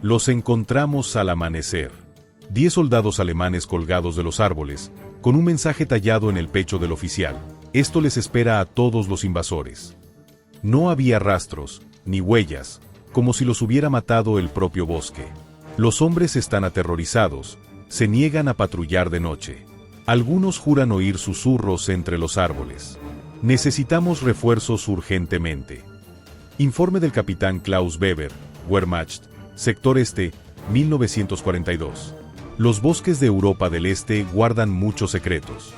Los encontramos al amanecer. 10 soldados alemanes colgados de los árboles, con un mensaje tallado en el pecho del oficial. Esto les espera a todos los invasores. No había rastros, ni huellas, como si los hubiera matado el propio bosque. Los hombres están aterrorizados, se niegan a patrullar de noche. Algunos juran oír susurros entre los árboles. Necesitamos refuerzos urgentemente. Informe del capitán Klaus Weber, Wehrmacht, Sector Este, 1942. Los bosques de Europa del Este guardan muchos secretos.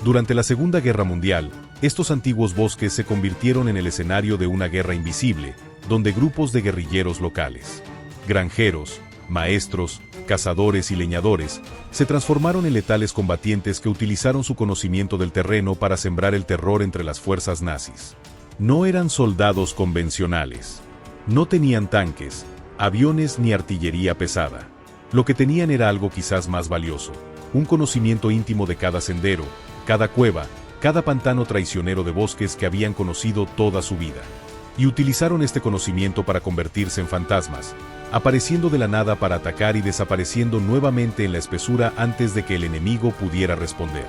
Durante la Segunda Guerra Mundial, estos antiguos bosques se convirtieron en el escenario de una guerra invisible, donde grupos de guerrilleros locales, granjeros, maestros, cazadores y leñadores, se transformaron en letales combatientes que utilizaron su conocimiento del terreno para sembrar el terror entre las fuerzas nazis. No eran soldados convencionales. No tenían tanques, aviones ni artillería pesada. Lo que tenían era algo quizás más valioso, un conocimiento íntimo de cada sendero, cada cueva, cada pantano traicionero de bosques que habían conocido toda su vida. Y utilizaron este conocimiento para convertirse en fantasmas, apareciendo de la nada para atacar y desapareciendo nuevamente en la espesura antes de que el enemigo pudiera responder.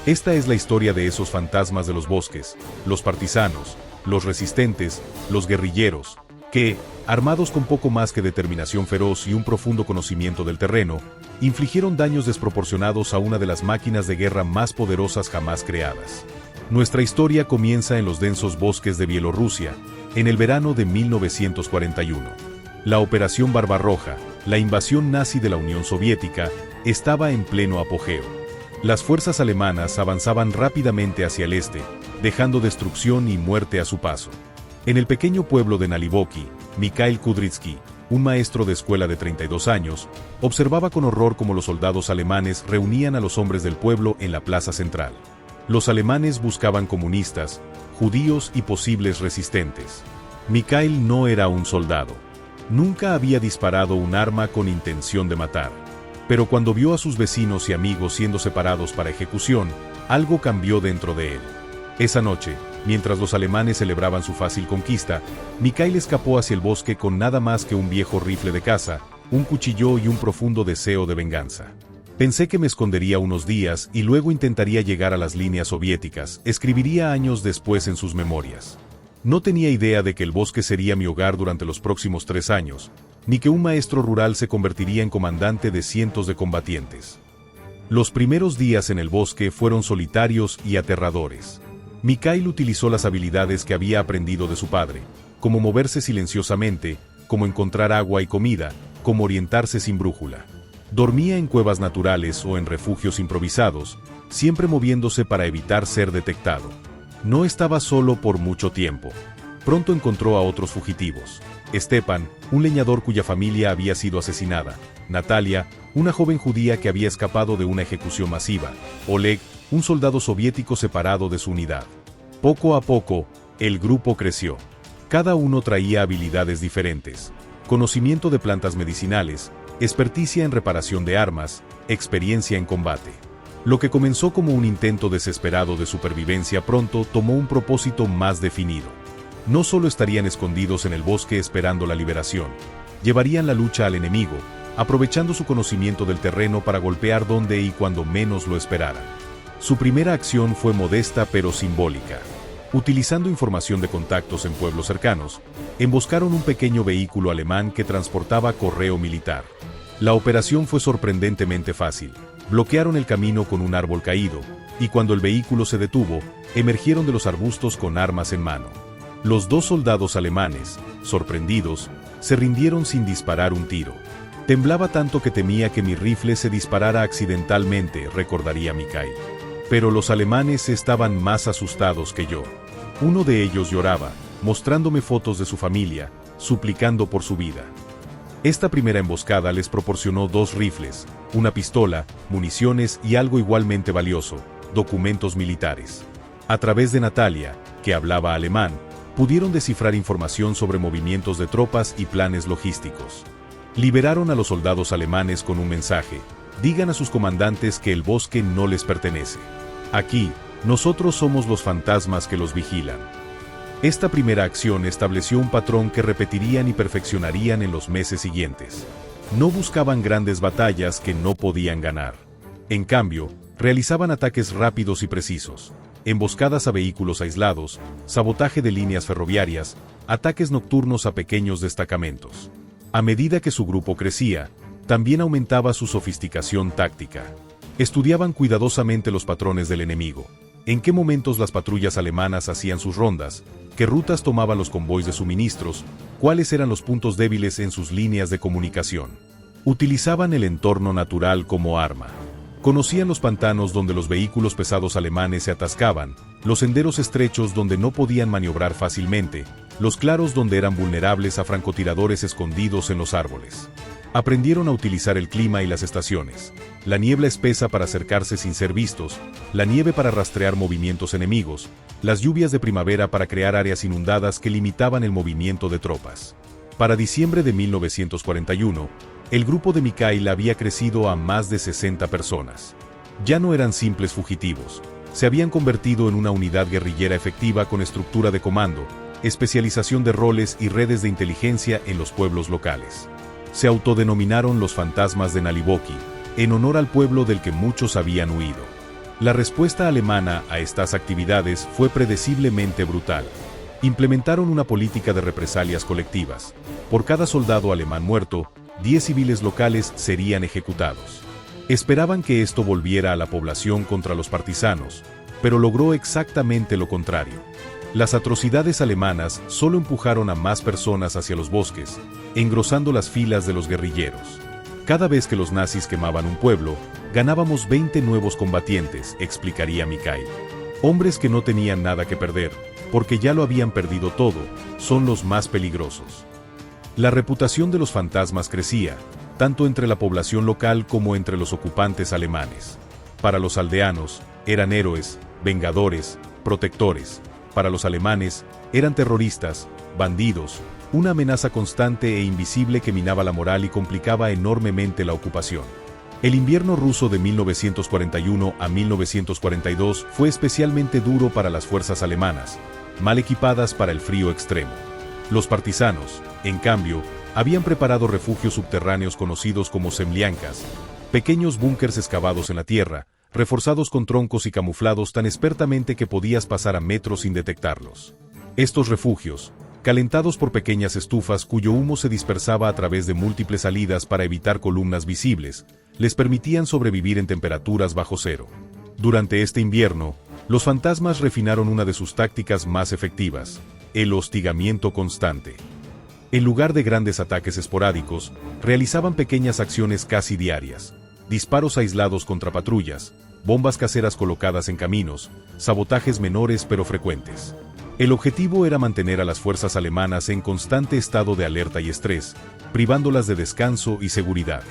Esta es la historia de esos fantasmas de los bosques, los partisanos, los resistentes, los guerrilleros, que, armados con poco más que determinación feroz y un profundo conocimiento del terreno, infligieron daños desproporcionados a una de las máquinas de guerra más poderosas jamás creadas. Nuestra historia comienza en los densos bosques de Bielorrusia, en el verano de 1941. La Operación Barbarroja, la invasión nazi de la Unión Soviética, estaba en pleno apogeo. Las fuerzas alemanas avanzaban rápidamente hacia el este, dejando destrucción y muerte a su paso. En el pequeño pueblo de Naliboki, Mikhail Kudrytsky, un maestro de escuela de 32 años, observaba con horror cómo los soldados alemanes reunían a los hombres del pueblo en la plaza central. Los alemanes buscaban comunistas, judíos y posibles resistentes. Mikhail no era un soldado. Nunca había disparado un arma con intención de matar. Pero cuando vio a sus vecinos y amigos siendo separados para ejecución, algo cambió dentro de él. Esa noche, mientras los alemanes celebraban su fácil conquista, Mikhail escapó hacia el bosque con nada más que un viejo rifle de caza, un cuchillo y un profundo deseo de venganza. Pensé que me escondería unos días y luego intentaría llegar a las líneas soviéticas, escribiría años después en sus memorias. No tenía idea de que el bosque sería mi hogar durante los próximos 3 años, ni que un maestro rural se convertiría en comandante de cientos de combatientes. Los primeros días en el bosque fueron solitarios y aterradores. Mikhail utilizó las habilidades que había aprendido de su padre, como moverse silenciosamente, como encontrar agua y comida, como orientarse sin brújula. Dormía en cuevas naturales o en refugios improvisados, siempre moviéndose para evitar ser detectado. No estaba solo por mucho tiempo. Pronto encontró a otros fugitivos. Stepan, un leñador cuya familia había sido asesinada. Natalia, una joven judía que había escapado de una ejecución masiva. Oleg, un soldado soviético separado de su unidad. Poco a poco, el grupo creció. Cada uno traía habilidades diferentes. Conocimiento de plantas medicinales, experticia en reparación de armas, experiencia en combate. Lo que comenzó como un intento desesperado de supervivencia pronto tomó un propósito más definido. No solo estarían escondidos en el bosque esperando la liberación, llevarían la lucha al enemigo, aprovechando su conocimiento del terreno para golpear donde y cuando menos lo esperaran. Su primera acción fue modesta pero simbólica. Utilizando información de contactos en pueblos cercanos, emboscaron un pequeño vehículo alemán que transportaba correo militar. La operación fue sorprendentemente fácil. Bloquearon el camino con un árbol caído, y cuando el vehículo se detuvo, emergieron de los arbustos con armas en mano. Los 2 soldados alemanes, sorprendidos, se rindieron sin disparar un tiro. Temblaba tanto que temía que mi rifle se disparara accidentalmente, recordaría Mikhail. Pero los alemanes estaban más asustados que yo. Uno de ellos lloraba, mostrándome fotos de su familia, suplicando por su vida. Esta primera emboscada les proporcionó 2 rifles, una pistola, municiones y algo igualmente valioso, documentos militares. A través de Natalia, que hablaba alemán, pudieron descifrar información sobre movimientos de tropas y planes logísticos. Liberaron a los soldados alemanes con un mensaje: digan a sus comandantes que el bosque no les pertenece. Aquí, nosotros somos los fantasmas que los vigilan. Esta primera acción estableció un patrón que repetirían y perfeccionarían en los meses siguientes. No buscaban grandes batallas que no podían ganar. En cambio, realizaban ataques rápidos y precisos, emboscadas a vehículos aislados, sabotaje de líneas ferroviarias, ataques nocturnos a pequeños destacamentos. A medida que su grupo crecía, también aumentaba su sofisticación táctica. Estudiaban cuidadosamente los patrones del enemigo, en qué momentos las patrullas alemanas hacían sus rondas, qué rutas tomaban los convoys de suministros, cuáles eran los puntos débiles en sus líneas de comunicación. Utilizaban el entorno natural como arma. Conocían los pantanos donde los vehículos pesados alemanes se atascaban, los senderos estrechos donde no podían maniobrar fácilmente, los claros donde eran vulnerables a francotiradores escondidos en los árboles. Aprendieron a utilizar el clima y las estaciones, la niebla espesa para acercarse sin ser vistos, la nieve para rastrear movimientos enemigos, las lluvias de primavera para crear áreas inundadas que limitaban el movimiento de tropas. Para diciembre de 1941, el grupo de Mikhail había crecido a más de 60 personas. Ya no eran simples fugitivos, se habían convertido en una unidad guerrillera efectiva con estructura de comando, especialización de roles y redes de inteligencia en los pueblos locales. Se autodenominaron los fantasmas de Naliboki, en honor al pueblo del que muchos habían huido. La respuesta alemana a estas actividades fue predeciblemente brutal. Implementaron una política de represalias colectivas. Por cada soldado alemán muerto, 10 civiles locales serían ejecutados. Esperaban que esto volviera a la población contra los partisanos, pero logró exactamente lo contrario. Las atrocidades alemanas solo empujaron a más personas hacia los bosques, engrosando las filas de los guerrilleros. Cada vez que los nazis quemaban un pueblo, ganábamos 20 nuevos combatientes, explicaría Mikhail. Hombres que no tenían nada que perder, porque ya lo habían perdido todo, son los más peligrosos. La reputación de los fantasmas crecía, tanto entre la población local como entre los ocupantes alemanes. Para los aldeanos, eran héroes, vengadores, protectores. Para los alemanes, eran terroristas, bandidos, una amenaza constante e invisible que minaba la moral y complicaba enormemente la ocupación. El invierno ruso de 1941 a 1942 fue especialmente duro para las fuerzas alemanas, mal equipadas para el frío extremo. Los partisanos, en cambio, habían preparado refugios subterráneos conocidos como zemliankas, pequeños búnkers excavados en la tierra, reforzados con troncos y camuflados tan expertamente que podías pasar a metros sin detectarlos. Estos refugios, calentados por pequeñas estufas cuyo humo se dispersaba a través de múltiples salidas para evitar columnas visibles, les permitían sobrevivir en temperaturas bajo cero. Durante este invierno, los fantasmas refinaron una de sus tácticas más efectivas, el hostigamiento constante. En lugar de grandes ataques esporádicos, realizaban pequeñas acciones casi diarias, disparos aislados contra patrullas, bombas caseras colocadas en caminos, sabotajes menores pero frecuentes. El objetivo era mantener a las fuerzas alemanas en constante estado de alerta y estrés, privándolas de descanso y seguridad.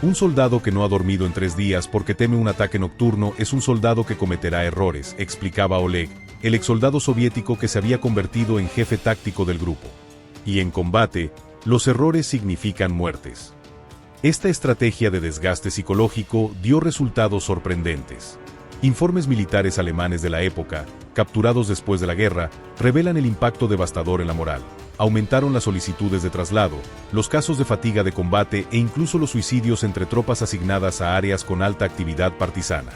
Un soldado que no ha dormido en 3 días porque teme un ataque nocturno es un soldado que cometerá errores, explicaba Oleg, el exsoldado soviético que se había convertido en jefe táctico del grupo. Y en combate, los errores significan muertes. Esta estrategia de desgaste psicológico dio resultados sorprendentes. Informes militares alemanes de la época, capturados después de la guerra, revelan el impacto devastador en la moral. Aumentaron las solicitudes de traslado, los casos de fatiga de combate e incluso los suicidios entre tropas asignadas a áreas con alta actividad partisana.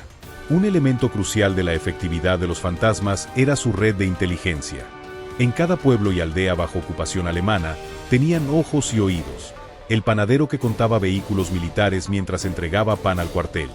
Un elemento crucial de la efectividad de los fantasmas era su red de inteligencia. En cada pueblo y aldea bajo ocupación alemana, tenían ojos y oídos. El panadero que contaba vehículos militares mientras entregaba pan al cuartel.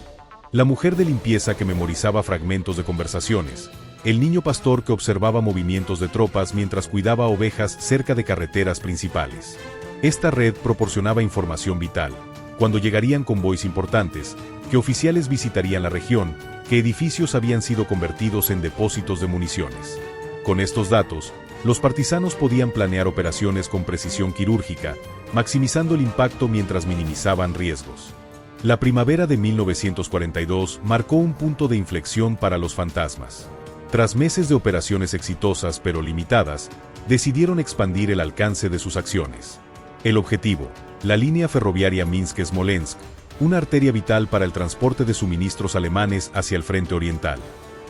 La mujer de limpieza que memorizaba fragmentos de conversaciones. El niño pastor que observaba movimientos de tropas mientras cuidaba ovejas cerca de carreteras principales. Esta red proporcionaba información vital. Cuando llegarían convoys importantes, que oficiales visitarían la región, que edificios habían sido convertidos en depósitos de municiones. Con estos datos, los partisanos podían planear operaciones con precisión quirúrgica, maximizando el impacto mientras minimizaban riesgos. La primavera de 1942 marcó un punto de inflexión para los fantasmas. Tras meses de operaciones exitosas pero limitadas, decidieron expandir el alcance de sus acciones. El objetivo, la línea ferroviaria Minsk-Smolensk, una arteria vital para el transporte de suministros alemanes hacia el frente oriental.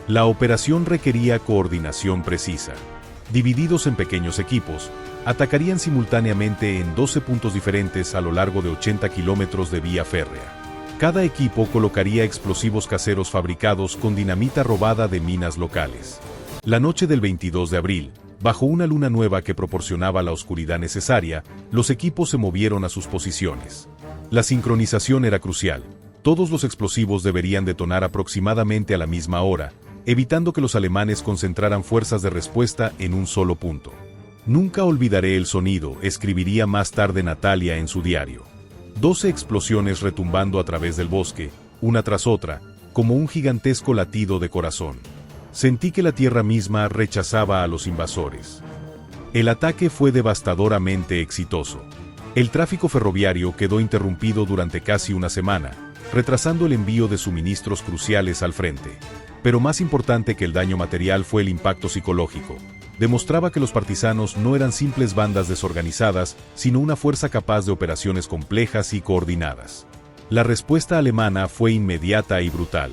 La operación requería coordinación precisa. Divididos en pequeños equipos, atacarían simultáneamente en 12 puntos diferentes a lo largo de 80 kilómetros de vía férrea. Cada equipo colocaría explosivos caseros fabricados con dinamita robada de minas locales. La noche del 22 de abril, bajo una luna nueva que proporcionaba la oscuridad necesaria, los equipos se movieron a sus posiciones. La sincronización era crucial. Todos los explosivos deberían detonar aproximadamente a la misma hora, evitando que los alemanes concentraran fuerzas de respuesta en un solo punto. Nunca olvidaré el sonido, escribiría más tarde Natalia en su diario. 12 explosiones retumbando a través del bosque, una tras otra, como un gigantesco latido de corazón. Sentí que la tierra misma rechazaba a los invasores. El ataque fue devastadoramente exitoso. El tráfico ferroviario quedó interrumpido durante casi una semana, retrasando el envío de suministros cruciales al frente. Pero más importante que el daño material fue el impacto psicológico. Demostraba que los partisanos no eran simples bandas desorganizadas, sino una fuerza capaz de operaciones complejas y coordinadas. La respuesta alemana fue inmediata y brutal.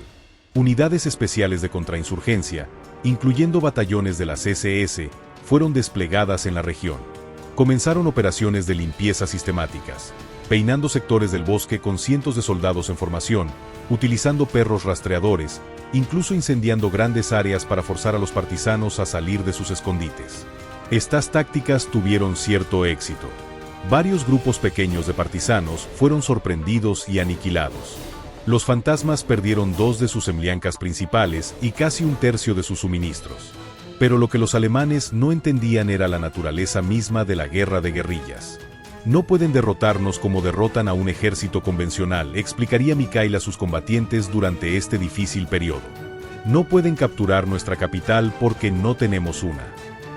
Unidades especiales de contrainsurgencia, incluyendo batallones de las SS, fueron desplegadas en la región. Comenzaron operaciones de limpieza sistemáticas, peinando sectores del bosque con cientos de soldados en formación, utilizando perros rastreadores, incluso incendiando grandes áreas para forzar a los partisanos a salir de sus escondites. Estas tácticas tuvieron cierto éxito. Varios grupos pequeños de partisanos fueron sorprendidos y aniquilados. Los fantasmas perdieron 2 de sus semliancas principales y casi un tercio de sus suministros. Pero lo que los alemanes no entendían era la naturaleza misma de la guerra de guerrillas. No pueden derrotarnos como derrotan a un ejército convencional, explicaría Mikhail a sus combatientes durante este difícil periodo. No pueden capturar nuestra capital porque no tenemos una.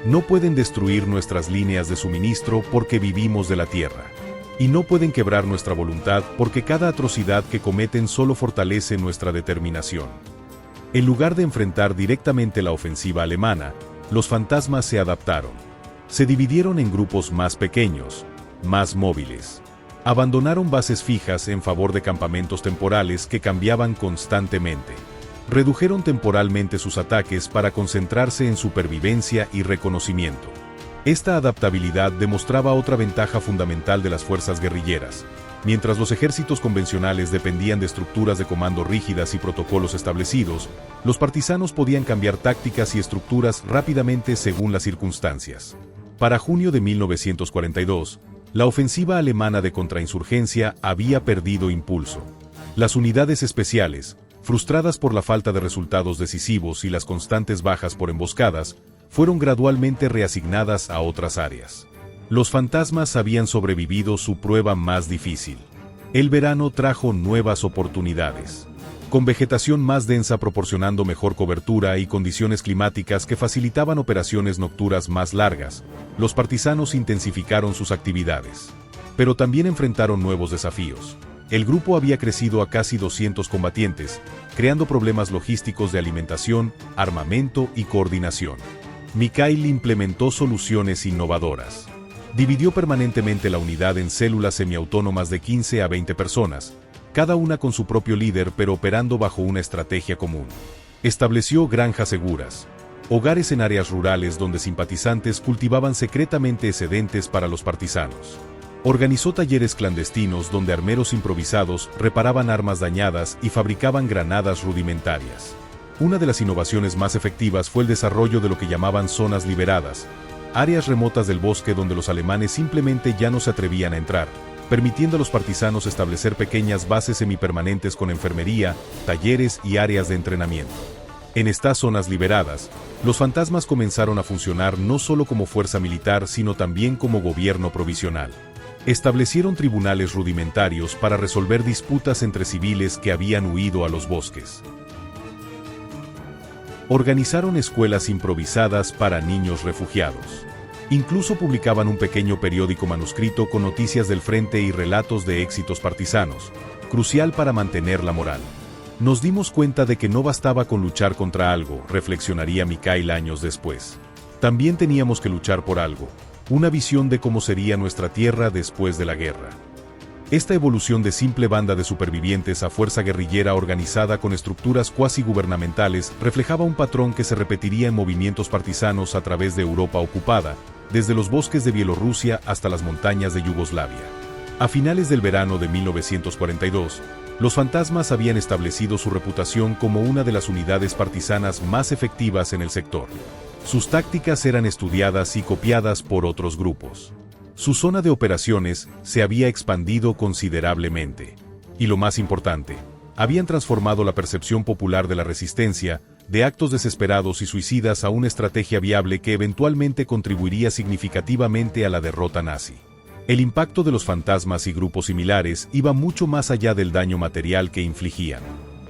No pueden destruir nuestras líneas de suministro porque vivimos de la tierra. Y no pueden quebrar nuestra voluntad porque cada atrocidad que cometen solo fortalece nuestra determinación. En lugar de enfrentar directamente la ofensiva alemana, los fantasmas se adaptaron. Se dividieron en grupos más pequeños, más móviles. Abandonaron bases fijas en favor de campamentos temporales que cambiaban constantemente. Redujeron temporalmente sus ataques para concentrarse en supervivencia y reconocimiento. Esta adaptabilidad demostraba otra ventaja fundamental de las fuerzas guerrilleras. Mientras los ejércitos convencionales dependían de estructuras de comando rígidas y protocolos establecidos, los partisanos podían cambiar tácticas y estructuras rápidamente según las circunstancias. Para junio de 1942, la ofensiva alemana de contrainsurgencia había perdido impulso. Las unidades especiales, frustradas por la falta de resultados decisivos y las constantes bajas por emboscadas, fueron gradualmente reasignadas a otras áreas. Los fantasmas habían sobrevivido su prueba más difícil. El verano trajo nuevas oportunidades. Con vegetación más densa proporcionando mejor cobertura y condiciones climáticas que facilitaban operaciones nocturnas más largas, los partisanos intensificaron sus actividades. Pero también enfrentaron nuevos desafíos. El grupo había crecido a casi 200 combatientes, creando problemas logísticos de alimentación, armamento y coordinación. Mikhail implementó soluciones innovadoras. Dividió permanentemente la unidad en células semiautónomas de 15 a 20 personas, cada una con su propio líder pero operando bajo una estrategia común. Estableció granjas seguras, hogares en áreas rurales donde simpatizantes cultivaban secretamente excedentes para los partisanos. Organizó talleres clandestinos donde armeros improvisados reparaban armas dañadas y fabricaban granadas rudimentarias. Una de las innovaciones más efectivas fue el desarrollo de lo que llamaban zonas liberadas, áreas remotas del bosque donde los alemanes simplemente ya no se atrevían a entrar, permitiendo a los partisanos establecer pequeñas bases semipermanentes con enfermería, talleres y áreas de entrenamiento. En estas zonas liberadas, los fantasmas comenzaron a funcionar no solo como fuerza militar sino también como gobierno provisional. Establecieron tribunales rudimentarios para resolver disputas entre civiles que habían huido a los bosques. Organizaron escuelas improvisadas para niños refugiados. Incluso publicaban un pequeño periódico manuscrito con noticias del frente y relatos de éxitos partisanos, crucial para mantener la moral. Nos dimos cuenta de que no bastaba con luchar contra algo, reflexionaría Mikhail años después. También teníamos que luchar por algo, una visión de cómo sería nuestra tierra después de la guerra. Esta evolución de simple banda de supervivientes a fuerza guerrillera organizada con estructuras cuasi gubernamentales reflejaba un patrón que se repetiría en movimientos partisanos a través de Europa ocupada, desde los bosques de Bielorrusia hasta las montañas de Yugoslavia. A finales del verano de 1942, los fantasmas habían establecido su reputación como una de las unidades partisanas más efectivas en el sector. Sus tácticas eran estudiadas y copiadas por otros grupos. Su zona de operaciones se había expandido considerablemente. Y lo más importante, habían transformado la percepción popular de la resistencia, de actos desesperados y suicidas a una estrategia viable que eventualmente contribuiría significativamente a la derrota nazi. El impacto de los fantasmas y grupos similares iba mucho más allá del daño material que infligían.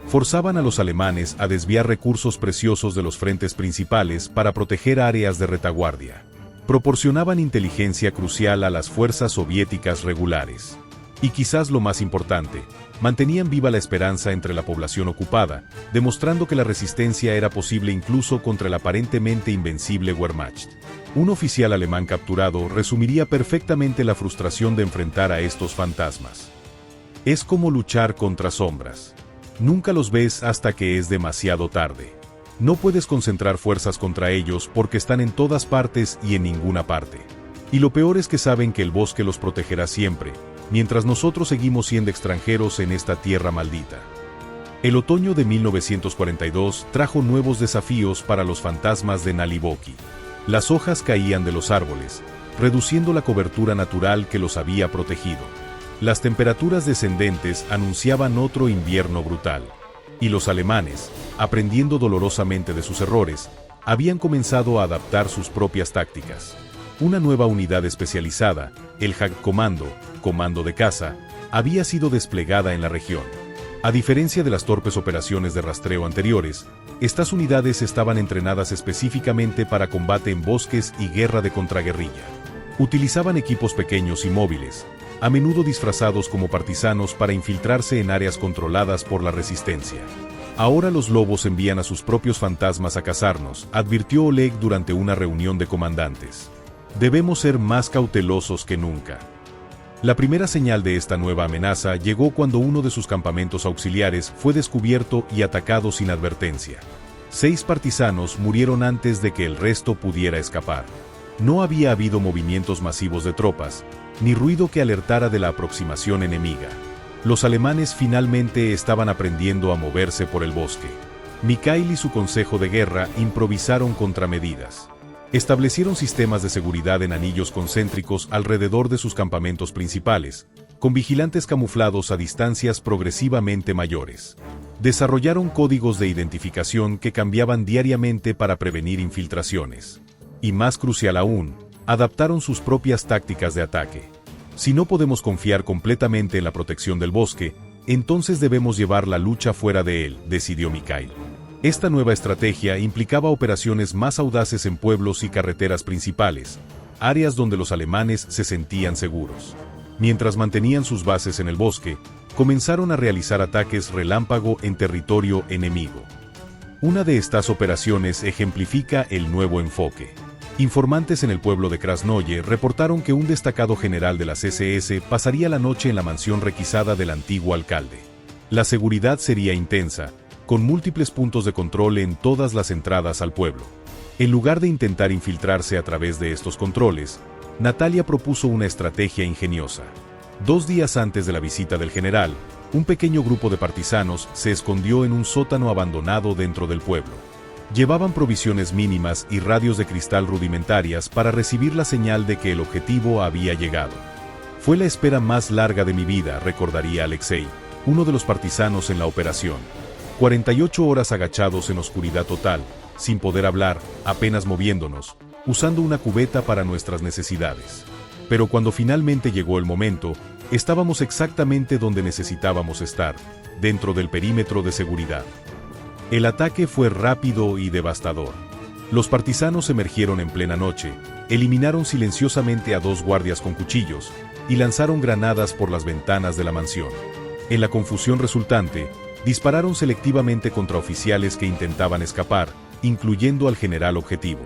Forzaban a los alemanes a desviar recursos preciosos de los frentes principales para proteger áreas de retaguardia. Proporcionaban inteligencia crucial a las fuerzas soviéticas regulares. Y quizás lo más importante, mantenían viva la esperanza entre la población ocupada, demostrando que la resistencia era posible incluso contra el aparentemente invencible Wehrmacht. Un oficial alemán capturado resumiría perfectamente la frustración de enfrentar a estos fantasmas. Es como luchar contra sombras. Nunca los ves hasta que es demasiado tarde. No puedes concentrar fuerzas contra ellos porque están en todas partes y en ninguna parte. Y lo peor es que saben que el bosque los protegerá siempre, mientras nosotros seguimos siendo extranjeros en esta tierra maldita. El otoño de 1942 trajo nuevos desafíos para los fantasmas de Naliboki. Las hojas caían de los árboles, reduciendo la cobertura natural que los había protegido. Las temperaturas descendentes anunciaban otro invierno brutal. Y los alemanes, aprendiendo dolorosamente de sus errores, habían comenzado a adaptar sus propias tácticas. Una nueva unidad especializada, el Jagdkommando, Comando de Caza, había sido desplegada en la región. A diferencia de las torpes operaciones de rastreo anteriores, estas unidades estaban entrenadas específicamente para combate en bosques y guerra de contraguerrilla. Utilizaban equipos pequeños y móviles, a menudo disfrazados como partisanos para infiltrarse en áreas controladas por la resistencia. Ahora los lobos envían a sus propios fantasmas a cazarnos, advirtió Oleg durante una reunión de comandantes. Debemos ser más cautelosos que nunca. La primera señal de esta nueva amenaza llegó cuando uno de sus campamentos auxiliares fue descubierto y atacado sin advertencia. 6 partisanos murieron antes de que el resto pudiera escapar. No había habido movimientos masivos de tropas, ni ruido que alertara de la aproximación enemiga. Los alemanes finalmente estaban aprendiendo a moverse por el bosque. Mikhail y su consejo de guerra improvisaron contramedidas. Establecieron sistemas de seguridad en anillos concéntricos alrededor de sus campamentos principales, con vigilantes camuflados a distancias progresivamente mayores. Desarrollaron códigos de identificación que cambiaban diariamente para prevenir infiltraciones. Y más crucial aún, adaptaron sus propias tácticas de ataque. Si no podemos confiar completamente en la protección del bosque, entonces debemos llevar la lucha fuera de él, decidió Mikhail. Esta nueva estrategia implicaba operaciones más audaces en pueblos y carreteras principales, áreas donde los alemanes se sentían seguros. Mientras mantenían sus bases en el bosque, comenzaron a realizar ataques relámpago en territorio enemigo. Una de estas operaciones ejemplifica el nuevo enfoque. Informantes en el pueblo de Krasnoye reportaron que un destacado general de las SS pasaría la noche en la mansión requisada del antiguo alcalde. La seguridad sería intensa, con múltiples puntos de control en todas las entradas al pueblo. En lugar de intentar infiltrarse a través de estos controles, Natalia propuso una estrategia ingeniosa. 2 días antes de la visita del general, un pequeño grupo de partisanos se escondió en un sótano abandonado dentro del pueblo. Llevaban provisiones mínimas y radios de cristal rudimentarias para recibir la señal de que el objetivo había llegado. Fue la espera más larga de mi vida, recordaría Alexei, uno de los partisanos en la operación. 48 horas agachados en oscuridad total, sin poder hablar, apenas moviéndonos, usando una cubeta para nuestras necesidades. Pero cuando finalmente llegó el momento, estábamos exactamente donde necesitábamos estar, dentro del perímetro de seguridad. El ataque fue rápido y devastador. Los partisanos emergieron en plena noche, eliminaron silenciosamente a 2 guardias con cuchillos y lanzaron granadas por las ventanas de la mansión. En la confusión resultante, dispararon selectivamente contra oficiales que intentaban escapar, incluyendo al general objetivo.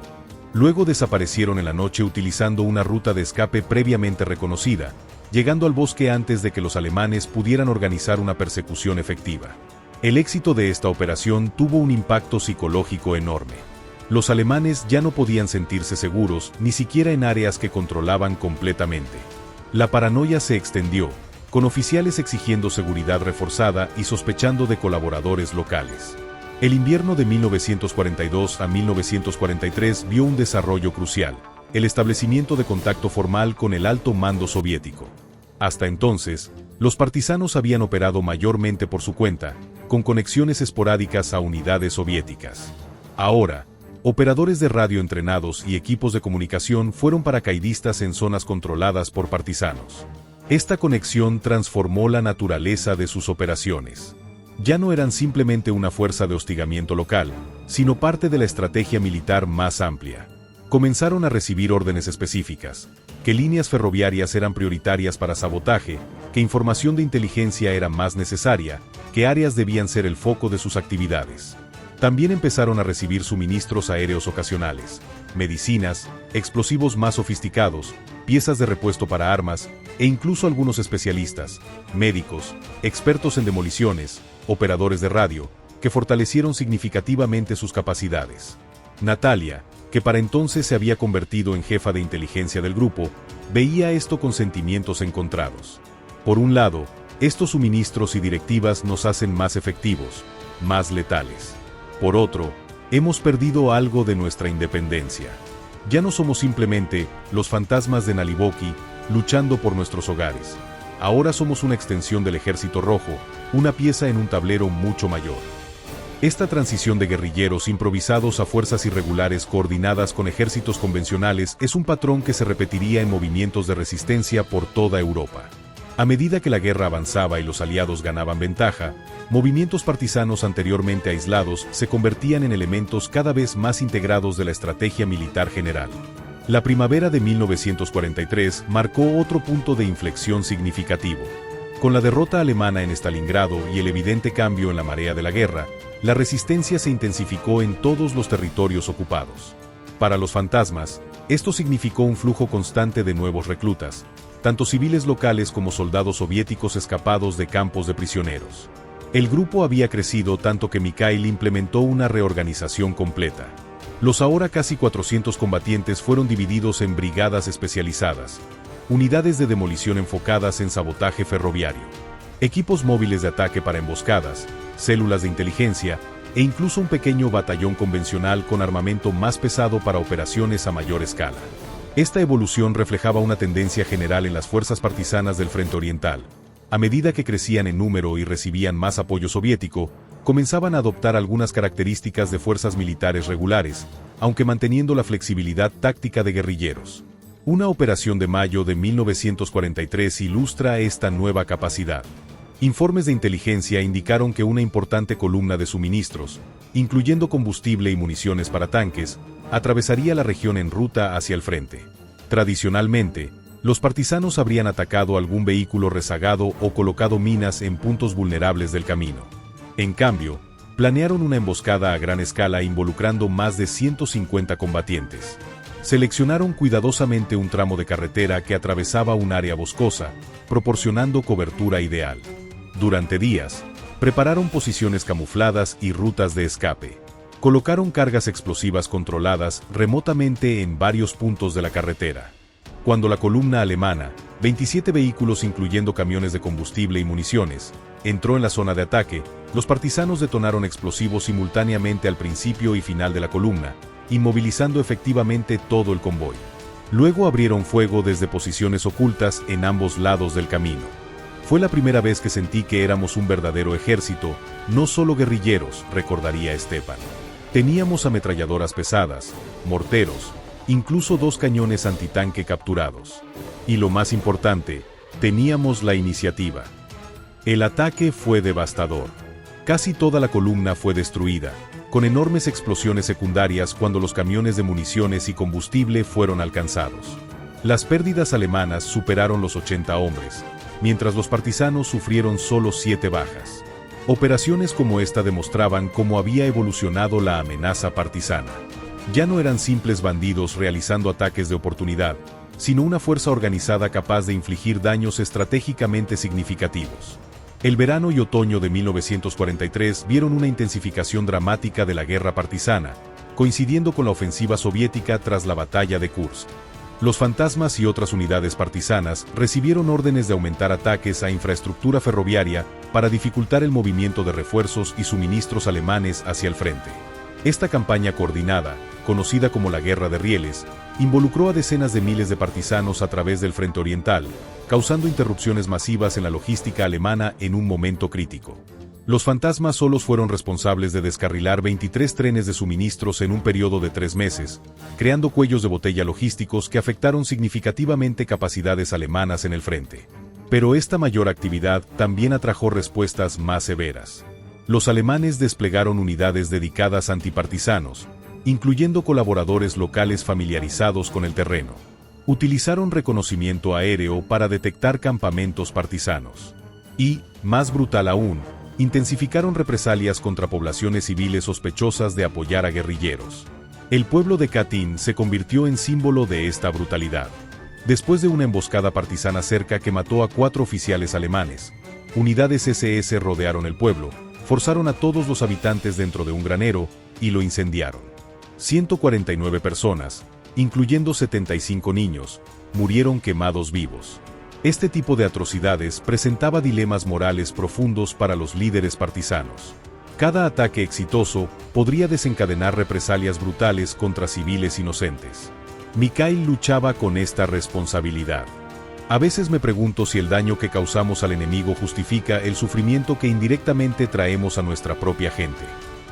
Luego desaparecieron en la noche utilizando una ruta de escape previamente reconocida, llegando al bosque antes de que los alemanes pudieran organizar una persecución efectiva. El éxito de esta operación tuvo un impacto psicológico enorme. Los alemanes ya no podían sentirse seguros, ni siquiera en áreas que controlaban completamente. La paranoia se extendió, con oficiales exigiendo seguridad reforzada y sospechando de colaboradores locales. El invierno de 1942 a 1943 vio un desarrollo crucial, el establecimiento de contacto formal con el alto mando soviético. Hasta entonces, los partisanos habían operado mayormente por su cuenta, con conexiones esporádicas a unidades soviéticas. Ahora, operadores de radio entrenados y equipos de comunicación fueron paracaidistas en zonas controladas por partisanos. Esta conexión transformó la naturaleza de sus operaciones. Ya no eran simplemente una fuerza de hostigamiento local, sino parte de la estrategia militar más amplia. Comenzaron a recibir órdenes específicas, que líneas ferroviarias eran prioritarias para sabotaje, que información de inteligencia era más necesaria, que áreas debían ser el foco de sus actividades. También empezaron a recibir suministros aéreos ocasionales, medicinas, explosivos más sofisticados, piezas de repuesto para armas, e incluso algunos especialistas, médicos, expertos en demoliciones, operadores de radio, que fortalecieron significativamente sus capacidades. Natalia, que para entonces se había convertido en jefa de inteligencia del grupo, veía esto con sentimientos encontrados. Por un lado, estos suministros y directivas nos hacen más efectivos, más letales. Por otro, hemos perdido algo de nuestra independencia. Ya no somos simplemente los fantasmas de Naliboki luchando por nuestros hogares. Ahora somos una extensión del Ejército Rojo, una pieza en un tablero mucho mayor. Esta transición de guerrilleros improvisados a fuerzas irregulares coordinadas con ejércitos convencionales es un patrón que se repetiría en movimientos de resistencia por toda Europa. A medida que la guerra avanzaba y los aliados ganaban ventaja, movimientos partisanos anteriormente aislados se convertían en elementos cada vez más integrados de la estrategia militar general. La primavera de 1943 marcó otro punto de inflexión significativo. Con la derrota alemana en Stalingrado y el evidente cambio en la marea de la guerra, la resistencia se intensificó en todos los territorios ocupados. Para los fantasmas, esto significó un flujo constante de nuevos reclutas, tanto civiles locales como soldados soviéticos escapados de campos de prisioneros. El grupo había crecido tanto que Mikhail implementó una reorganización completa. Los ahora casi 400 combatientes fueron divididos en brigadas especializadas, unidades de demolición enfocadas en sabotaje ferroviario, equipos móviles de ataque para emboscadas, células de inteligencia e incluso un pequeño batallón convencional con armamento más pesado para operaciones a mayor escala. Esta evolución reflejaba una tendencia general en las fuerzas partisanas del Frente Oriental. A medida que crecían en número y recibían más apoyo soviético, comenzaban a adoptar algunas características de fuerzas militares regulares, aunque manteniendo la flexibilidad táctica de guerrilleros. Una operación de mayo de 1943 ilustra esta nueva capacidad. Informes de inteligencia indicaron que una importante columna de suministros, incluyendo combustible y municiones para tanques, atravesaría la región en ruta hacia el frente. Tradicionalmente, los partisanos habrían atacado algún vehículo rezagado o colocado minas en puntos vulnerables del camino. En cambio, planearon una emboscada a gran escala involucrando más de 150 combatientes. Seleccionaron cuidadosamente un tramo de carretera que atravesaba un área boscosa, proporcionando cobertura ideal. Durante días, prepararon posiciones camufladas y rutas de escape. Colocaron cargas explosivas controladas remotamente en varios puntos de la carretera. Cuando la columna alemana, 27 vehículos incluyendo camiones de combustible y municiones, entró en la zona de ataque, los partisanos detonaron explosivos simultáneamente al principio y final de la columna, inmovilizando efectivamente todo el convoy. Luego abrieron fuego desde posiciones ocultas en ambos lados del camino. Fue la primera vez que sentí que éramos un verdadero ejército, no solo guerrilleros, recordaría Stepan. Teníamos ametralladoras pesadas, morteros, incluso 2 cañones antitanque capturados. Y lo más importante, teníamos la iniciativa. El ataque fue devastador. Casi toda la columna fue destruida, con enormes explosiones secundarias cuando los camiones de municiones y combustible fueron alcanzados. Las pérdidas alemanas superaron los 80 hombres, mientras los partisanos sufrieron solo 7 bajas. Operaciones como esta demostraban cómo había evolucionado la amenaza partisana. Ya no eran simples bandidos realizando ataques de oportunidad, sino una fuerza organizada capaz de infligir daños estratégicamente significativos. El verano y otoño de 1943 vieron una intensificación dramática de la guerra partisana, coincidiendo con la ofensiva soviética tras la batalla de Kursk. Los fantasmas y otras unidades partisanas recibieron órdenes de aumentar ataques a infraestructura ferroviaria para dificultar el movimiento de refuerzos y suministros alemanes hacia el frente. Esta campaña coordinada, conocida como la Guerra de Rieles, involucró a decenas de miles de partisanos a través del frente oriental, causando interrupciones masivas en la logística alemana en un momento crítico. Los fantasmas solos fueron responsables de descarrilar 23 trenes de suministros en un periodo de 3 meses, creando cuellos de botella logísticos que afectaron significativamente capacidades alemanas en el frente. Pero esta mayor actividad también atrajo respuestas más severas. Los alemanes desplegaron unidades dedicadas antipartisanos, incluyendo colaboradores locales familiarizados con el terreno. Utilizaron reconocimiento aéreo para detectar campamentos partisanos. Y, más brutal aún, intensificaron represalias contra poblaciones civiles sospechosas de apoyar a guerrilleros. El pueblo de Katyn se convirtió en símbolo de esta brutalidad. Después de una emboscada partisana cerca que mató a 4 oficiales alemanes, unidades SS rodearon el pueblo, forzaron a todos los habitantes dentro de un granero y lo incendiaron. 149 personas, incluyendo 75 niños, murieron quemados vivos. Este tipo de atrocidades presentaba dilemas morales profundos para los líderes partisanos. Cada ataque exitoso podría desencadenar represalias brutales contra civiles inocentes. Mikhail luchaba con esta responsabilidad. A veces me pregunto si el daño que causamos al enemigo justifica el sufrimiento que indirectamente traemos a nuestra propia gente.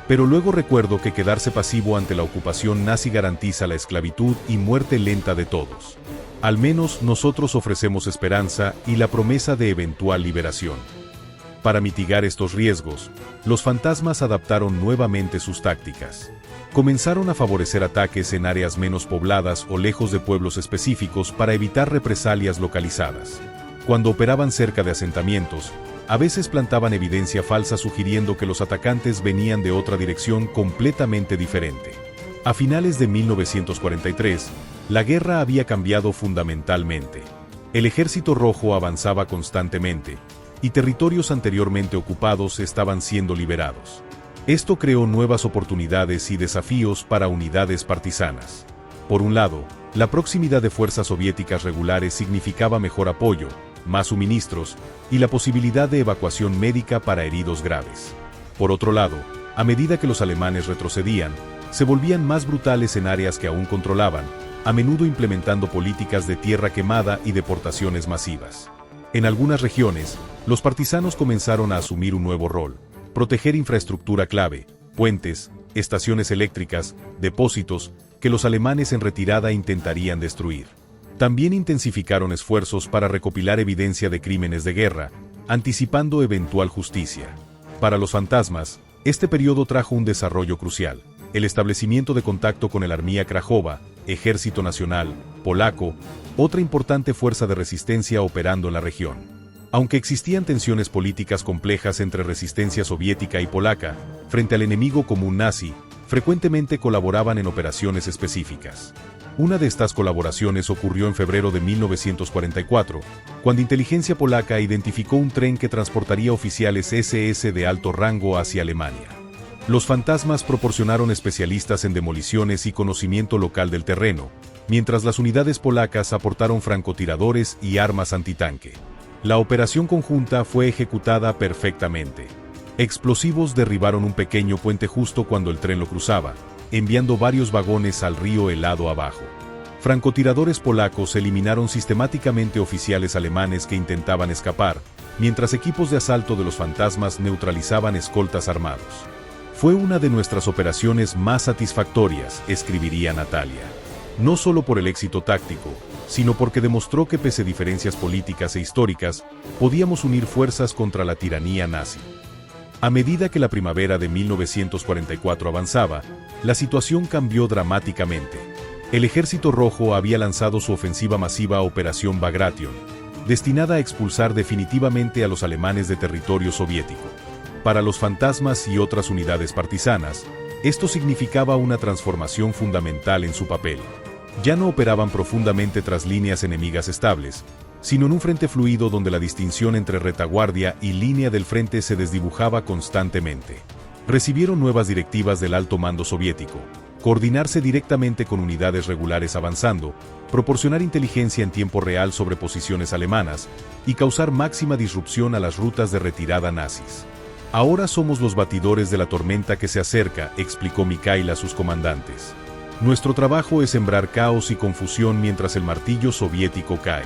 Pero luego recuerdo que quedarse pasivo ante la ocupación nazi garantiza la esclavitud y muerte lenta de todos. Al menos nosotros ofrecemos esperanza y la promesa de eventual liberación. Para mitigar estos riesgos, los fantasmas adaptaron nuevamente sus tácticas. Comenzaron a favorecer ataques en áreas menos pobladas o lejos de pueblos específicos para evitar represalias localizadas. Cuando operaban cerca de asentamientos, a veces plantaban evidencia falsa sugiriendo que los atacantes venían de otra dirección completamente diferente. A finales de 1943, la guerra había cambiado fundamentalmente. El Ejército Rojo avanzaba constantemente, y territorios anteriormente ocupados estaban siendo liberados. Esto creó nuevas oportunidades y desafíos para unidades partisanas. Por un lado, la proximidad de fuerzas soviéticas regulares significaba mejor apoyo, más suministros, y la posibilidad de evacuación médica para heridos graves. Por otro lado, a medida que los alemanes retrocedían, se volvían más brutales en áreas que aún controlaban, a menudo implementando políticas de tierra quemada y deportaciones masivas. En algunas regiones, los partisanos comenzaron a asumir un nuevo rol: proteger infraestructura clave, puentes, estaciones eléctricas, depósitos, que los alemanes en retirada intentarían destruir. También intensificaron esfuerzos para recopilar evidencia de crímenes de guerra, anticipando eventual justicia. Para los fantasmas, este periodo trajo un desarrollo crucial: el establecimiento de contacto con el Armia Krajowa, Ejército Nacional polaco, otra importante fuerza de resistencia operando en la región. Aunque existían tensiones políticas complejas entre resistencia soviética y polaca, frente al enemigo común nazi, frecuentemente colaboraban en operaciones específicas. Una de estas colaboraciones ocurrió en febrero de 1944, cuando inteligencia polaca identificó un tren que transportaría oficiales SS de alto rango hacia Alemania. Los fantasmas proporcionaron especialistas en demoliciones y conocimiento local del terreno, mientras las unidades polacas aportaron francotiradores y armas antitanque. La operación conjunta fue ejecutada perfectamente. Explosivos derribaron un pequeño puente justo cuando el tren lo cruzaba, enviando varios vagones al río helado abajo. Francotiradores polacos eliminaron sistemáticamente oficiales alemanes que intentaban escapar, mientras equipos de asalto de los fantasmas neutralizaban escoltas armados. Fue una de nuestras operaciones más satisfactorias, escribiría Natalia. No solo por el éxito táctico, sino porque demostró que pese a diferencias políticas e históricas, podíamos unir fuerzas contra la tiranía nazi. A medida que la primavera de 1944 avanzaba, la situación cambió dramáticamente. El Ejército Rojo había lanzado su ofensiva masiva Operación Bagration, destinada a expulsar definitivamente a los alemanes de territorio soviético. Para los fantasmas y otras unidades partisanas, esto significaba una transformación fundamental en su papel. Ya no operaban profundamente tras líneas enemigas estables, sino en un frente fluido donde la distinción entre retaguardia y línea del frente se desdibujaba constantemente. Recibieron nuevas directivas del alto mando soviético: coordinarse directamente con unidades regulares avanzando, proporcionar inteligencia en tiempo real sobre posiciones alemanas y causar máxima disrupción a las rutas de retirada nazis. Ahora somos los batidores de la tormenta que se acerca, explicó Mikhail a sus comandantes. Nuestro trabajo es sembrar caos y confusión mientras el martillo soviético cae.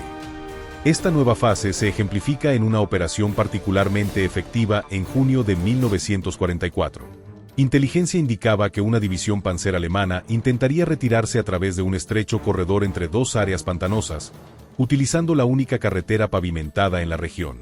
Esta nueva fase se ejemplifica en una operación particularmente efectiva en junio de 1944. Inteligencia indicaba que una división panzer alemana intentaría retirarse a través de un estrecho corredor entre dos áreas pantanosas, utilizando la única carretera pavimentada en la región.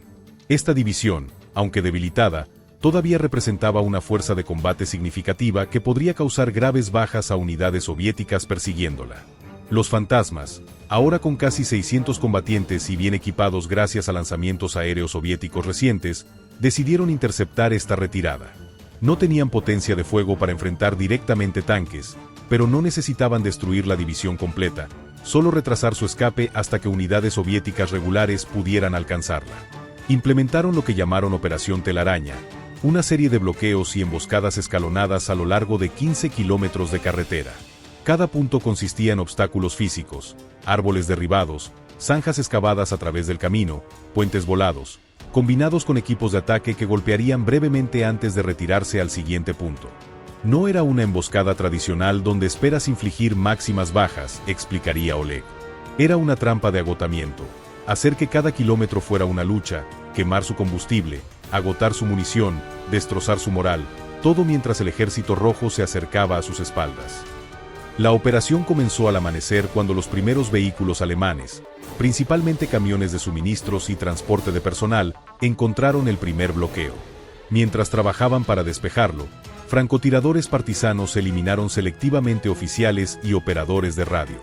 Esta división, aunque debilitada, todavía representaba una fuerza de combate significativa que podría causar graves bajas a unidades soviéticas persiguiéndola. Los fantasmas, ahora con casi 600 combatientes y bien equipados gracias a lanzamientos aéreos soviéticos recientes, decidieron interceptar esta retirada. No tenían potencia de fuego para enfrentar directamente tanques, pero no necesitaban destruir la división completa, solo retrasar su escape hasta que unidades soviéticas regulares pudieran alcanzarla. Implementaron lo que llamaron Operación Telaraña, una serie de bloqueos y emboscadas escalonadas a lo largo de 15 kilómetros de carretera. Cada punto consistía en obstáculos físicos, árboles derribados, zanjas excavadas a través del camino, puentes volados, combinados con equipos de ataque que golpearían brevemente antes de retirarse al siguiente punto. No era una emboscada tradicional donde esperas infligir máximas bajas, explicaría Oleg. Era una trampa de agotamiento, hacer que cada kilómetro fuera una lucha, quemar su combustible, agotar su munición, destrozar su moral, todo mientras el ejército rojo se acercaba a sus espaldas. La operación comenzó al amanecer cuando los primeros vehículos alemanes, principalmente camiones de suministros y transporte de personal, encontraron el primer bloqueo. Mientras trabajaban para despejarlo, francotiradores partisanos eliminaron selectivamente oficiales y operadores de radio.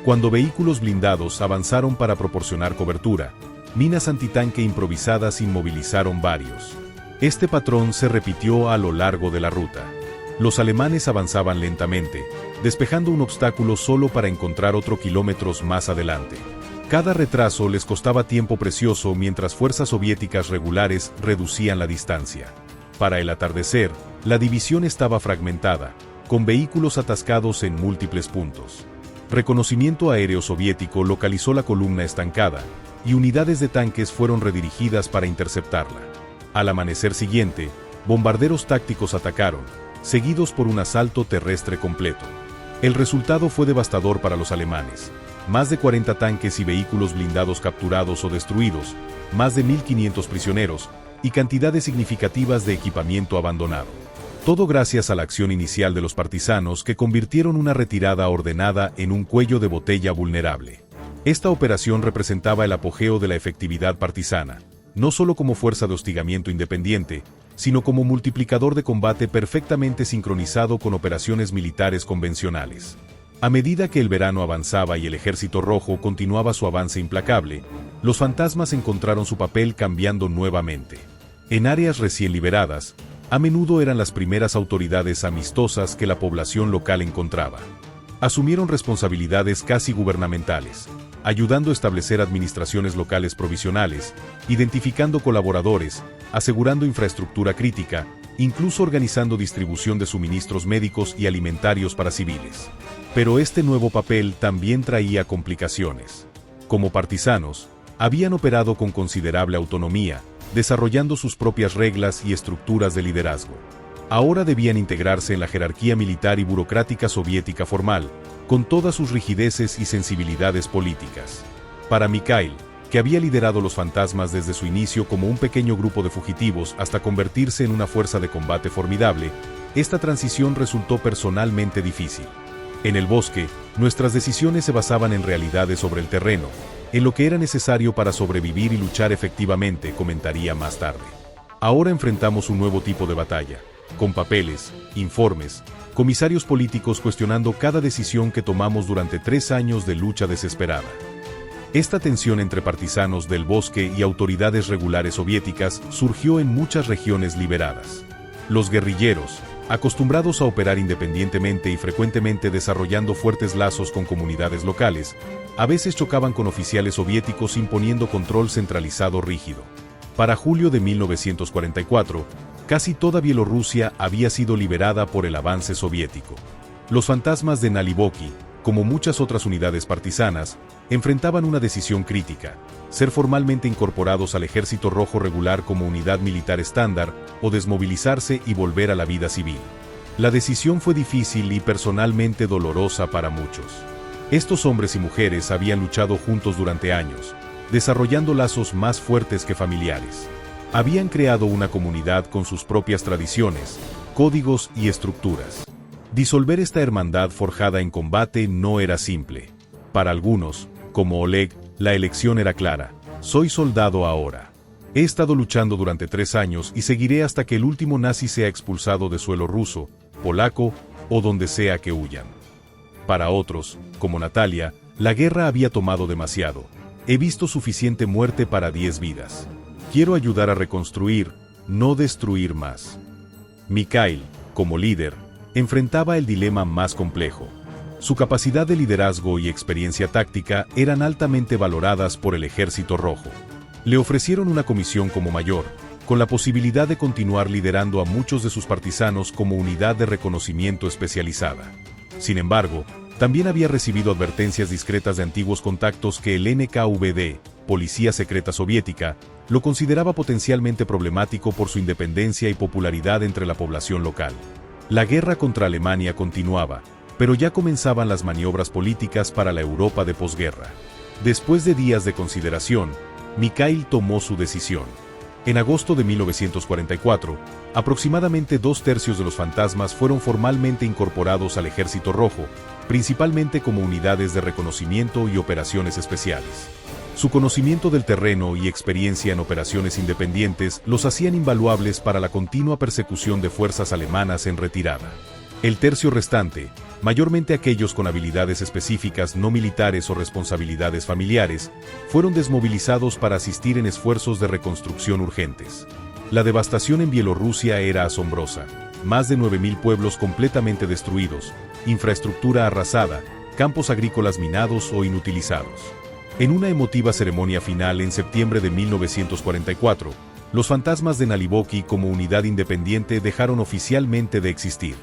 Cuando vehículos blindados avanzaron para proporcionar cobertura, minas antitanque improvisadas inmovilizaron varios. Este patrón se repitió a lo largo de la ruta. Los alemanes avanzaban lentamente, despejando un obstáculo solo para encontrar otro kilómetros más adelante. Cada retraso les costaba tiempo precioso mientras fuerzas soviéticas regulares reducían la distancia. Para el atardecer, la división estaba fragmentada, con vehículos atascados en múltiples puntos. Reconocimiento aéreo soviético localizó la columna estancada, y unidades de tanques fueron redirigidas para interceptarla. Al amanecer siguiente, bombarderos tácticos atacaron, seguidos por un asalto terrestre completo. El resultado fue devastador para los alemanes. Más de 40 tanques y vehículos blindados capturados o destruidos, más de 1.500 prisioneros, y cantidades significativas de equipamiento abandonado. Todo gracias a la acción inicial de los partisanos que convirtieron una retirada ordenada en un cuello de botella vulnerable. Esta operación representaba el apogeo de la efectividad partisana, no solo como fuerza de hostigamiento independiente, sino como multiplicador de combate perfectamente sincronizado con operaciones militares convencionales. A medida que el verano avanzaba y el Ejército Rojo continuaba su avance implacable, los fantasmas encontraron su papel cambiando nuevamente. En áreas recién liberadas, a menudo eran las primeras autoridades amistosas que la población local encontraba. Asumieron responsabilidades casi gubernamentales, ayudando a establecer administraciones locales provisionales, identificando colaboradores, asegurando infraestructura crítica, incluso organizando distribución de suministros médicos y alimentarios para civiles. Pero este nuevo papel también traía complicaciones. Como partisanos, habían operado con considerable autonomía, desarrollando sus propias reglas y estructuras de liderazgo. Ahora debían integrarse en la jerarquía militar y burocrática soviética formal, con todas sus rigideces y sensibilidades políticas. Para Mikhail, que había liderado los fantasmas desde su inicio como un pequeño grupo de fugitivos hasta convertirse en una fuerza de combate formidable, esta transición resultó personalmente difícil. En el bosque, nuestras decisiones se basaban en realidades sobre el terreno, en lo que era necesario para sobrevivir y luchar efectivamente, comentaría más tarde. Ahora enfrentamos un nuevo tipo de batalla, con papeles, informes, comisarios políticos cuestionando cada decisión que tomamos durante 3 años de lucha desesperada. Esta tensión entre partisanos del bosque y autoridades regulares soviéticas surgió en muchas regiones liberadas. Los guerrilleros, Acostumbrados a operar independientemente y frecuentemente desarrollando fuertes lazos con comunidades locales, a veces chocaban con oficiales soviéticos imponiendo control centralizado rígido. Para julio de 1944, casi toda Bielorrusia había sido liberada por el avance soviético. Los fantasmas de Naliboki, como muchas otras unidades partisanas, enfrentaban una decisión crítica: ser formalmente incorporados al Ejército Rojo regular como unidad militar estándar o desmovilizarse y volver a la vida civil. La decisión fue difícil y personalmente dolorosa para muchos. Estos hombres y mujeres habían luchado juntos durante años, desarrollando lazos más fuertes que familiares. Habían creado una comunidad con sus propias tradiciones, códigos y estructuras. Disolver esta hermandad forjada en combate no era simple. Para algunos, como Oleg, la elección era clara: soy soldado ahora. He estado luchando durante 3 años y seguiré hasta que el último nazi sea expulsado de suelo ruso, polaco o donde sea que huyan. Para otros, como Natalia, la guerra había tomado demasiado. He visto suficiente muerte para 10 vidas. Quiero ayudar a reconstruir, no destruir más. Mikhail, como líder, enfrentaba el dilema más complejo. Su capacidad de liderazgo y experiencia táctica eran altamente valoradas por el Ejército Rojo. Le ofrecieron una comisión como mayor, con la posibilidad de continuar liderando a muchos de sus partisanos como unidad de reconocimiento especializada. Sin embargo, también había recibido advertencias discretas de antiguos contactos que el NKVD, Policía Secreta Soviética, lo consideraba potencialmente problemático por su independencia y popularidad entre la población local. La guerra contra Alemania continuaba, pero ya comenzaban las maniobras políticas para la Europa de posguerra. Después de días de consideración, Mikhail tomó su decisión. En agosto de 1944, aproximadamente 2/3 de los fantasmas fueron formalmente incorporados al Ejército Rojo, principalmente como unidades de reconocimiento y operaciones especiales. Su conocimiento del terreno y experiencia en operaciones independientes los hacían invaluables para la continua persecución de fuerzas alemanas en retirada. El tercio restante, mayormente aquellos con habilidades específicas no militares o responsabilidades familiares, fueron desmovilizados para asistir en esfuerzos de reconstrucción urgentes. La devastación en Bielorrusia era asombrosa: más de 9.000 pueblos completamente destruidos, infraestructura arrasada, campos agrícolas minados o inutilizados. En una emotiva ceremonia final en septiembre de 1944, los fantasmas de Naliboki como unidad independiente dejaron oficialmente de existir.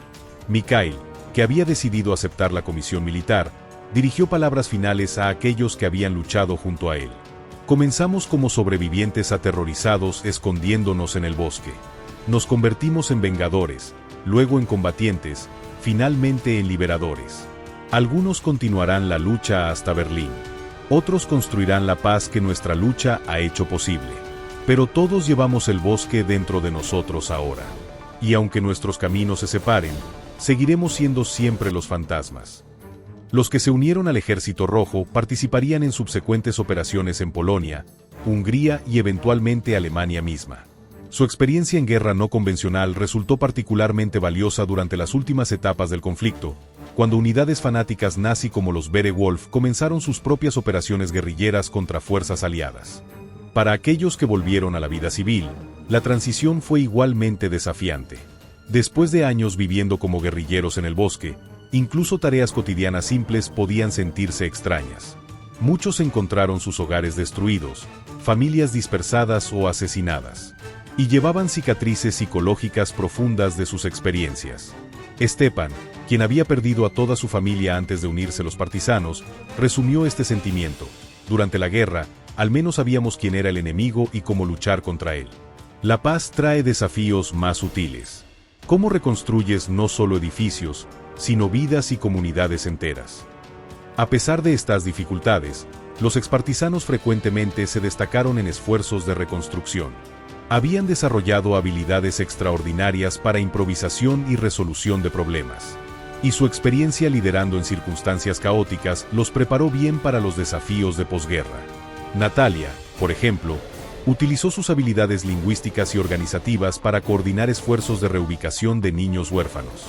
Mikhail, que había decidido aceptar la comisión militar, dirigió palabras finales a aquellos que habían luchado junto a él. Comenzamos como sobrevivientes aterrorizados escondiéndonos en el bosque. Nos convertimos en vengadores, luego en combatientes, finalmente en liberadores. Algunos continuarán la lucha hasta Berlín. Otros construirán la paz que nuestra lucha ha hecho posible. Pero todos llevamos el bosque dentro de nosotros ahora. Y aunque nuestros caminos se separen, seguiremos siendo siempre los fantasmas. Los que se unieron al Ejército Rojo participarían en subsecuentes operaciones en Polonia, Hungría y eventualmente Alemania misma. Su experiencia en guerra no convencional resultó particularmente valiosa durante las últimas etapas del conflicto, cuando unidades fanáticas nazi como los Beowulf comenzaron sus propias operaciones guerrilleras contra fuerzas aliadas. Para aquellos que volvieron a la vida civil, la transición fue igualmente desafiante. Después de años viviendo como guerrilleros en el bosque, incluso tareas cotidianas simples podían sentirse extrañas. Muchos encontraron sus hogares destruidos, familias dispersadas o asesinadas, y llevaban cicatrices psicológicas profundas de sus experiencias. Stepan, quien había perdido a toda su familia antes de unirse a los partisanos, resumió este sentimiento: durante la guerra, al menos sabíamos quién era el enemigo y cómo luchar contra él. La paz trae desafíos más sutiles. ¿Cómo reconstruyes no solo edificios, sino vidas y comunidades enteras? A pesar de estas dificultades, los expartisanos frecuentemente se destacaron en esfuerzos de reconstrucción. Habían desarrollado habilidades extraordinarias para improvisación y resolución de problemas. Y su experiencia liderando en circunstancias caóticas los preparó bien para los desafíos de posguerra. Natalia, por ejemplo, utilizó sus habilidades lingüísticas y organizativas para coordinar esfuerzos de reubicación de niños huérfanos.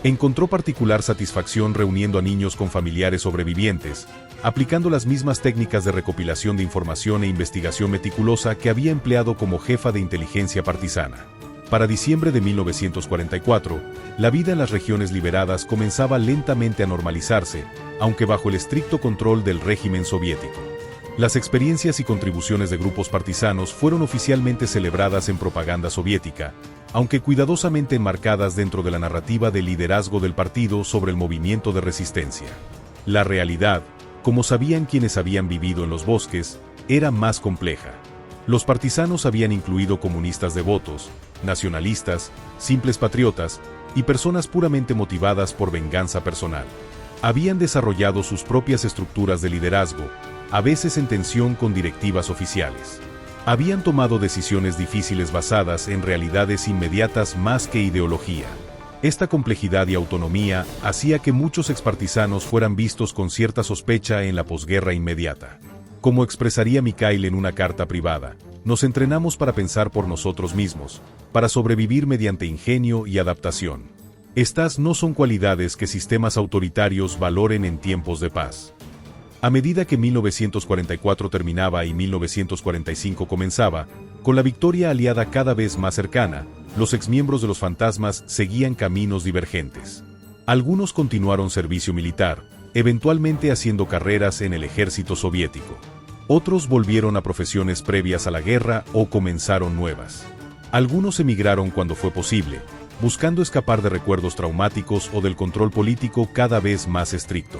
Encontró particular satisfacción reuniendo a niños con familiares sobrevivientes, aplicando las mismas técnicas de recopilación de información e investigación meticulosa que había empleado como jefa de inteligencia partisana. Para diciembre de 1944, la vida en las regiones liberadas comenzaba lentamente a normalizarse, aunque bajo el estricto control del régimen soviético. Las experiencias y contribuciones de grupos partisanos fueron oficialmente celebradas en propaganda soviética, aunque cuidadosamente enmarcadas dentro de la narrativa del liderazgo del partido sobre el movimiento de resistencia. La realidad, como sabían quienes habían vivido en los bosques, era más compleja. Los partisanos habían incluido comunistas devotos, nacionalistas, simples patriotas y personas puramente motivadas por venganza personal. Habían desarrollado sus propias estructuras de liderazgo, a veces en tensión con directivas oficiales. Habían tomado decisiones difíciles basadas en realidades inmediatas más que ideología. Esta complejidad y autonomía hacía que muchos expartisanos fueran vistos con cierta sospecha en la posguerra inmediata. Como expresaría Mikhail en una carta privada, nos entrenamos para pensar por nosotros mismos, para sobrevivir mediante ingenio y adaptación. Estas no son cualidades que sistemas autoritarios valoren en tiempos de paz. A medida que 1944 terminaba y 1945 comenzaba, con la victoria aliada cada vez más cercana, los exmiembros de los fantasmas seguían caminos divergentes. Algunos continuaron servicio militar, eventualmente haciendo carreras en el ejército soviético. Otros volvieron a profesiones previas a la guerra o comenzaron nuevas. Algunos emigraron cuando fue posible, buscando escapar de recuerdos traumáticos o del control político cada vez más estricto.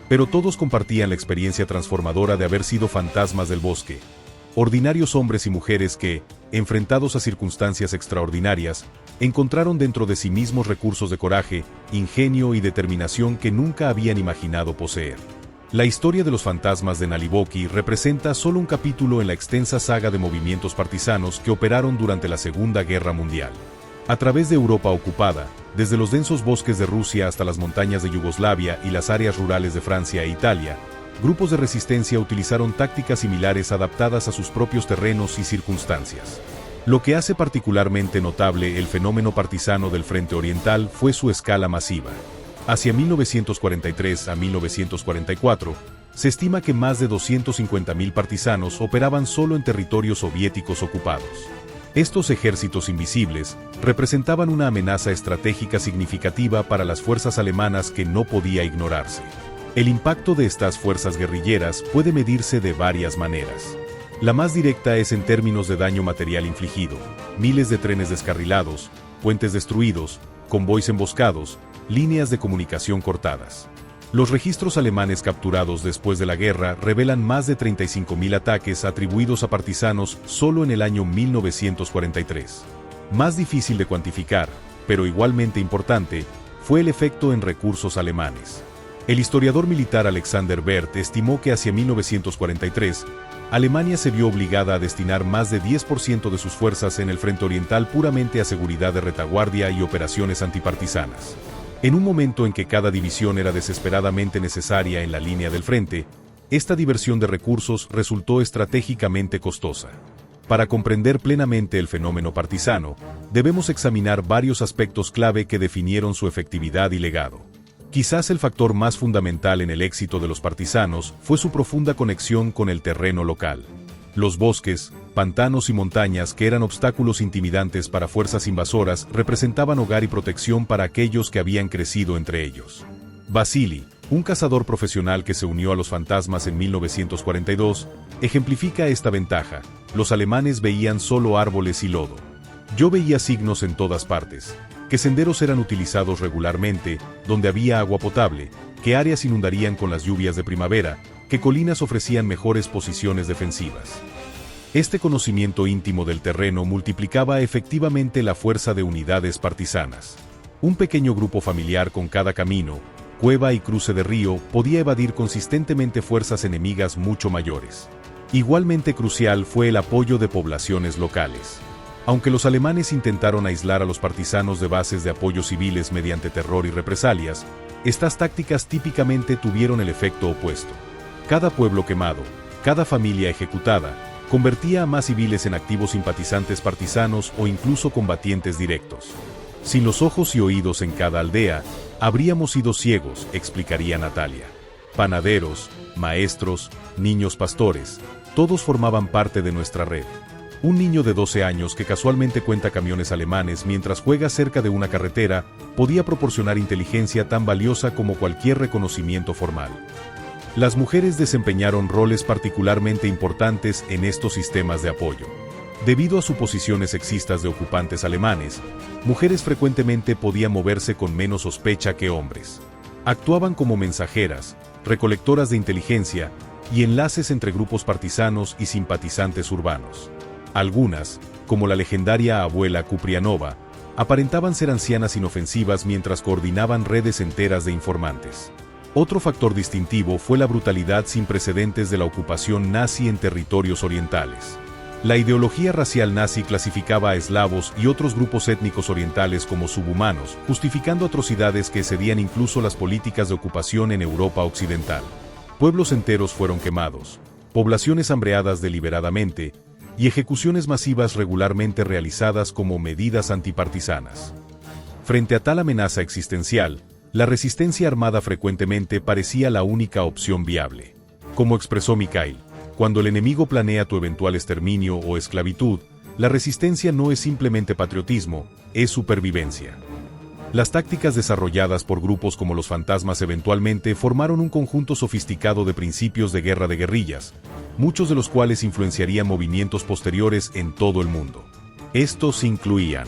Pero todos compartían la experiencia transformadora de haber sido fantasmas del bosque, ordinarios hombres y mujeres que, enfrentados a circunstancias extraordinarias, encontraron dentro de sí mismos recursos de coraje, ingenio y determinación que nunca habían imaginado poseer. La historia de los fantasmas de Naliboki representa solo un capítulo en la extensa saga de movimientos partisanos que operaron durante la Segunda Guerra Mundial. A través de Europa ocupada, desde los densos bosques de Rusia hasta las montañas de Yugoslavia y las áreas rurales de Francia e Italia, grupos de resistencia utilizaron tácticas similares adaptadas a sus propios terrenos y circunstancias. Lo que hace particularmente notable el fenómeno partisano del Frente Oriental fue su escala masiva. Hacia 1943 a 1944, se estima que más de 250.000 partisanos operaban solo en territorios soviéticos ocupados. Estos ejércitos invisibles representaban una amenaza estratégica significativa para las fuerzas alemanas que no podía ignorarse. El impacto de estas fuerzas guerrilleras puede medirse de varias maneras. La más directa es en términos de daño material infligido: miles de trenes descarrilados, puentes destruidos, convoys emboscados, líneas de comunicación cortadas. Los registros alemanes capturados después de la guerra revelan más de 35.000 ataques atribuidos a partisanos solo en el año 1943. Más difícil de cuantificar, pero igualmente importante, fue el efecto en recursos alemanes. El historiador militar Alexander Bert estimó que hacia 1943, Alemania se vio obligada a destinar más de 10% de sus fuerzas en el Frente Oriental puramente a seguridad de retaguardia y operaciones antipartisanas. En un momento en que cada división era desesperadamente necesaria en la línea del frente, esta diversión de recursos resultó estratégicamente costosa. Para comprender plenamente el fenómeno partisano, debemos examinar varios aspectos clave que definieron su efectividad y legado. Quizás el factor más fundamental en el éxito de los partisanos fue su profunda conexión con el terreno local. Los bosques, pantanos y montañas, que eran obstáculos intimidantes para fuerzas invasoras, representaban hogar y protección para aquellos que habían crecido entre ellos. Vasily, un cazador profesional que se unió a los fantasmas en 1942, ejemplifica esta ventaja. Los alemanes veían solo árboles y lodo. Yo veía signos en todas partes, que senderos eran utilizados regularmente, donde había agua potable, que áreas inundarían con las lluvias de primavera, que colinas ofrecían mejores posiciones defensivas. Este conocimiento íntimo del terreno multiplicaba efectivamente la fuerza de unidades partisanas. Un pequeño grupo familiar con cada camino, cueva y cruce de río podía evadir consistentemente fuerzas enemigas mucho mayores. Igualmente crucial fue el apoyo de poblaciones locales. Aunque los alemanes intentaron aislar a los partisanos de bases de apoyo civiles mediante terror y represalias, estas tácticas típicamente tuvieron el efecto opuesto. Cada pueblo quemado, cada familia ejecutada, convertía a más civiles en activos simpatizantes partisanos o incluso combatientes directos. Sin los ojos y oídos en cada aldea, habríamos sido ciegos, explicaría Natalia. Panaderos, maestros, niños pastores, todos formaban parte de nuestra red. Un niño de 12 años que casualmente cuenta camiones alemanes mientras juega cerca de una carretera podía proporcionar inteligencia tan valiosa como cualquier reconocimiento formal. Las mujeres desempeñaron roles particularmente importantes en estos sistemas de apoyo. Debido a sus posiciones sexistas de ocupantes alemanes, mujeres frecuentemente podían moverse con menos sospecha que hombres. Actuaban como mensajeras, recolectoras de inteligencia y enlaces entre grupos partisanos y simpatizantes urbanos. Algunas, como la legendaria abuela Kuprianova, aparentaban ser ancianas inofensivas mientras coordinaban redes enteras de informantes. Otro factor distintivo fue la brutalidad sin precedentes de la ocupación nazi en territorios orientales. La ideología racial nazi clasificaba a eslavos y otros grupos étnicos orientales como subhumanos, justificando atrocidades que excedían incluso las políticas de ocupación en Europa occidental. Pueblos enteros fueron quemados, poblaciones hambreadas deliberadamente, y ejecuciones masivas regularmente realizadas como medidas antipartisanas. Frente a tal amenaza existencial, la resistencia armada frecuentemente parecía la única opción viable. Como expresó Mikhail, cuando el enemigo planea tu eventual exterminio o esclavitud, la resistencia no es simplemente patriotismo, es supervivencia. Las tácticas desarrolladas por grupos como los fantasmas eventualmente formaron un conjunto sofisticado de principios de guerra de guerrillas, muchos de los cuales influenciarían movimientos posteriores en todo el mundo. Estos incluían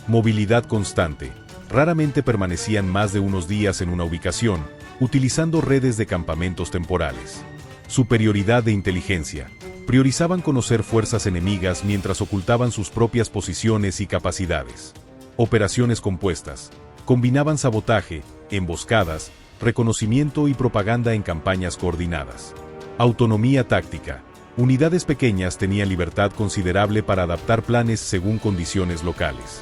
movilidad constante. Raramente permanecían más de unos días en una ubicación, utilizando redes de campamentos temporales. Superioridad de inteligencia. Priorizaban conocer fuerzas enemigas mientras ocultaban sus propias posiciones y capacidades. Operaciones compuestas. Combinaban sabotaje, emboscadas, reconocimiento y propaganda en campañas coordinadas. Autonomía táctica. Unidades pequeñas tenían libertad considerable para adaptar planes según condiciones locales.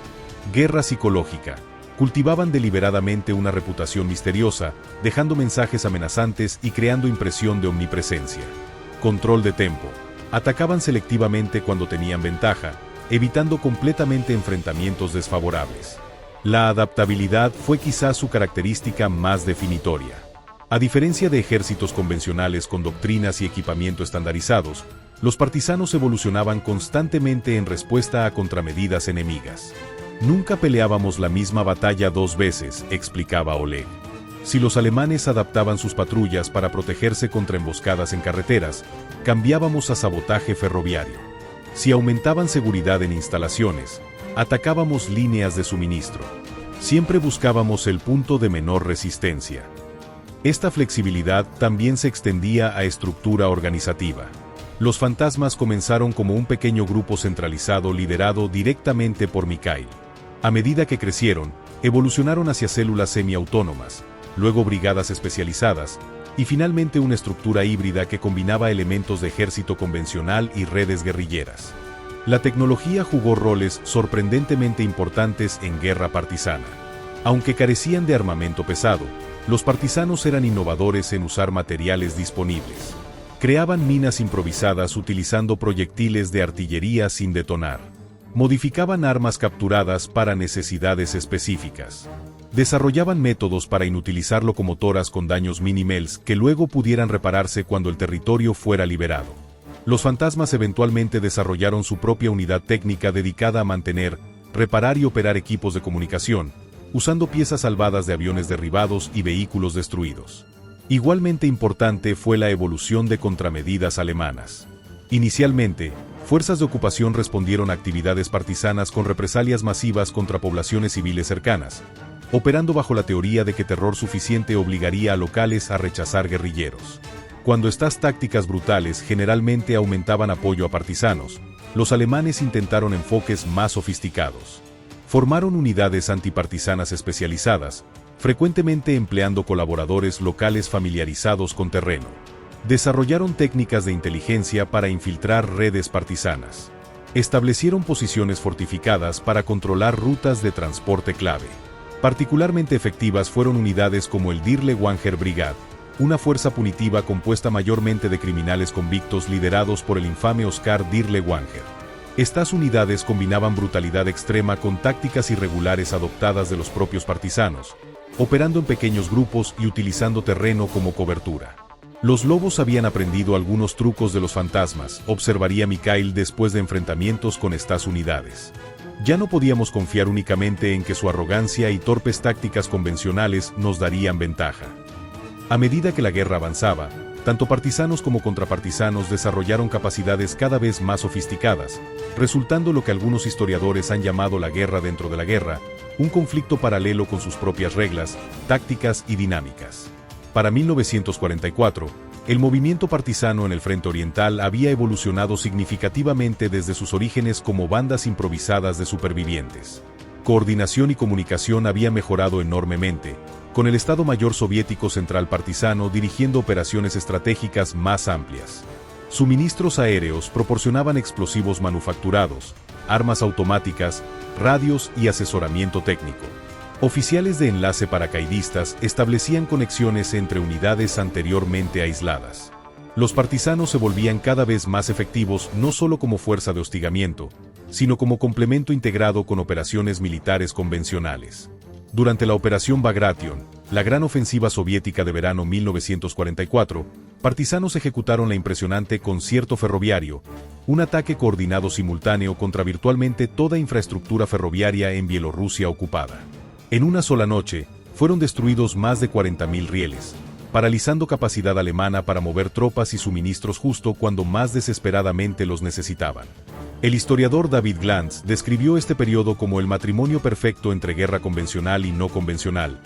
Guerra psicológica. Cultivaban deliberadamente una reputación misteriosa, dejando mensajes amenazantes y creando impresión de omnipresencia. Control de tempo. Atacaban selectivamente cuando tenían ventaja, evitando completamente enfrentamientos desfavorables. La adaptabilidad fue quizás su característica más definitoria. A diferencia de ejércitos convencionales con doctrinas y equipamiento estandarizados, los partisanos evolucionaban constantemente en respuesta a contramedidas enemigas. Nunca peleábamos la misma batalla dos veces, explicaba Oleg. Si los alemanes adaptaban sus patrullas para protegerse contra emboscadas en carreteras, cambiábamos a sabotaje ferroviario. Si aumentaban seguridad en instalaciones, atacábamos líneas de suministro. Siempre buscábamos el punto de menor resistencia. Esta flexibilidad también se extendía a estructura organizativa. Los fantasmas comenzaron como un pequeño grupo centralizado liderado directamente por Mikhail. A medida que crecieron, evolucionaron hacia células semiautónomas, luego brigadas especializadas, y finalmente una estructura híbrida que combinaba elementos de ejército convencional y redes guerrilleras. La tecnología jugó roles sorprendentemente importantes en guerra partisana. Aunque carecían de armamento pesado, los partisanos eran innovadores en usar materiales disponibles. Creaban minas improvisadas utilizando proyectiles de artillería sin detonar. Modificaban armas capturadas para necesidades específicas. Desarrollaban métodos para inutilizar locomotoras con daños mínimos que luego pudieran repararse cuando el territorio fuera liberado. Los fantasmas eventualmente desarrollaron su propia unidad técnica dedicada a mantener, reparar y operar equipos de comunicación, usando piezas salvadas de aviones derribados y vehículos destruidos. Igualmente importante fue la evolución de contramedidas alemanas. Inicialmente, fuerzas de ocupación respondieron a actividades partisanas con represalias masivas contra poblaciones civiles cercanas, operando bajo la teoría de que terror suficiente obligaría a locales a rechazar guerrilleros. Cuando estas tácticas brutales generalmente aumentaban apoyo a partisanos, los alemanes intentaron enfoques más sofisticados. Formaron unidades antipartisanas especializadas, frecuentemente empleando colaboradores locales familiarizados con terreno. Desarrollaron técnicas de inteligencia para infiltrar redes partisanas. Establecieron posiciones fortificadas para controlar rutas de transporte clave. Particularmente efectivas fueron unidades como el Dirlewanger Brigade, una fuerza punitiva compuesta mayormente de criminales convictos liderados por el infame Oskar Dirlewanger. Estas unidades combinaban brutalidad extrema con tácticas irregulares adoptadas de los propios partisanos, operando en pequeños grupos y utilizando terreno como cobertura. Los lobos habían aprendido algunos trucos de los fantasmas, observaría Mikhail después de enfrentamientos con estas unidades. Ya no podíamos confiar únicamente en que su arrogancia y torpes tácticas convencionales nos darían ventaja. A medida que la guerra avanzaba, tanto partisanos como contrapartisanos desarrollaron capacidades cada vez más sofisticadas, resultando lo que algunos historiadores han llamado la guerra dentro de la guerra, un conflicto paralelo con sus propias reglas, tácticas y dinámicas. Para 1944, el movimiento partisano en el frente oriental había evolucionado significativamente desde sus orígenes como bandas improvisadas de supervivientes. Coordinación y comunicación había mejorado enormemente, con el Estado Mayor Soviético Central Partisano dirigiendo operaciones estratégicas más amplias. Suministros aéreos proporcionaban explosivos manufacturados, armas automáticas, radios y asesoramiento técnico. Oficiales de enlace paracaidistas establecían conexiones entre unidades anteriormente aisladas. Los partisanos se volvían cada vez más efectivos no solo como fuerza de hostigamiento, sino como complemento integrado con operaciones militares convencionales. Durante la Operación Bagration, la gran ofensiva soviética de verano 1944, partisanos ejecutaron la impresionante Concierto Ferroviario, un ataque coordinado simultáneo contra virtualmente toda infraestructura ferroviaria en Bielorrusia ocupada. En una sola noche, fueron destruidos más de 40.000 rieles, paralizando capacidad alemana para mover tropas y suministros justo cuando más desesperadamente los necesitaban. El historiador David Glantz describió este periodo como el matrimonio perfecto entre guerra convencional y no convencional,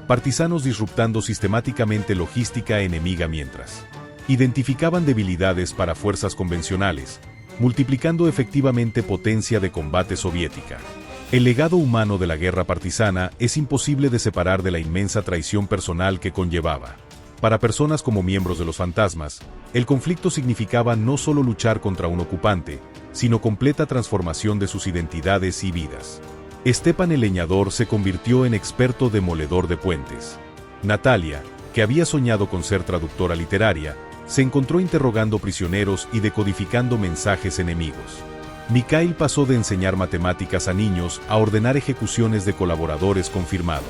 partisanos disruptando sistemáticamente logística enemiga mientras identificaban debilidades para fuerzas convencionales, multiplicando efectivamente potencia de combate soviética. El legado humano de la guerra partisana es imposible de separar de la inmensa traición personal que conllevaba. Para personas como miembros de los fantasmas, el conflicto significaba no solo luchar contra un ocupante, sino completa transformación de sus identidades y vidas. Stepan el leñador se convirtió en experto demoledor de puentes. Natalia, que había soñado con ser traductora literaria, se encontró interrogando prisioneros y decodificando mensajes enemigos. Mikhail pasó de enseñar matemáticas a niños a ordenar ejecuciones de colaboradores confirmados.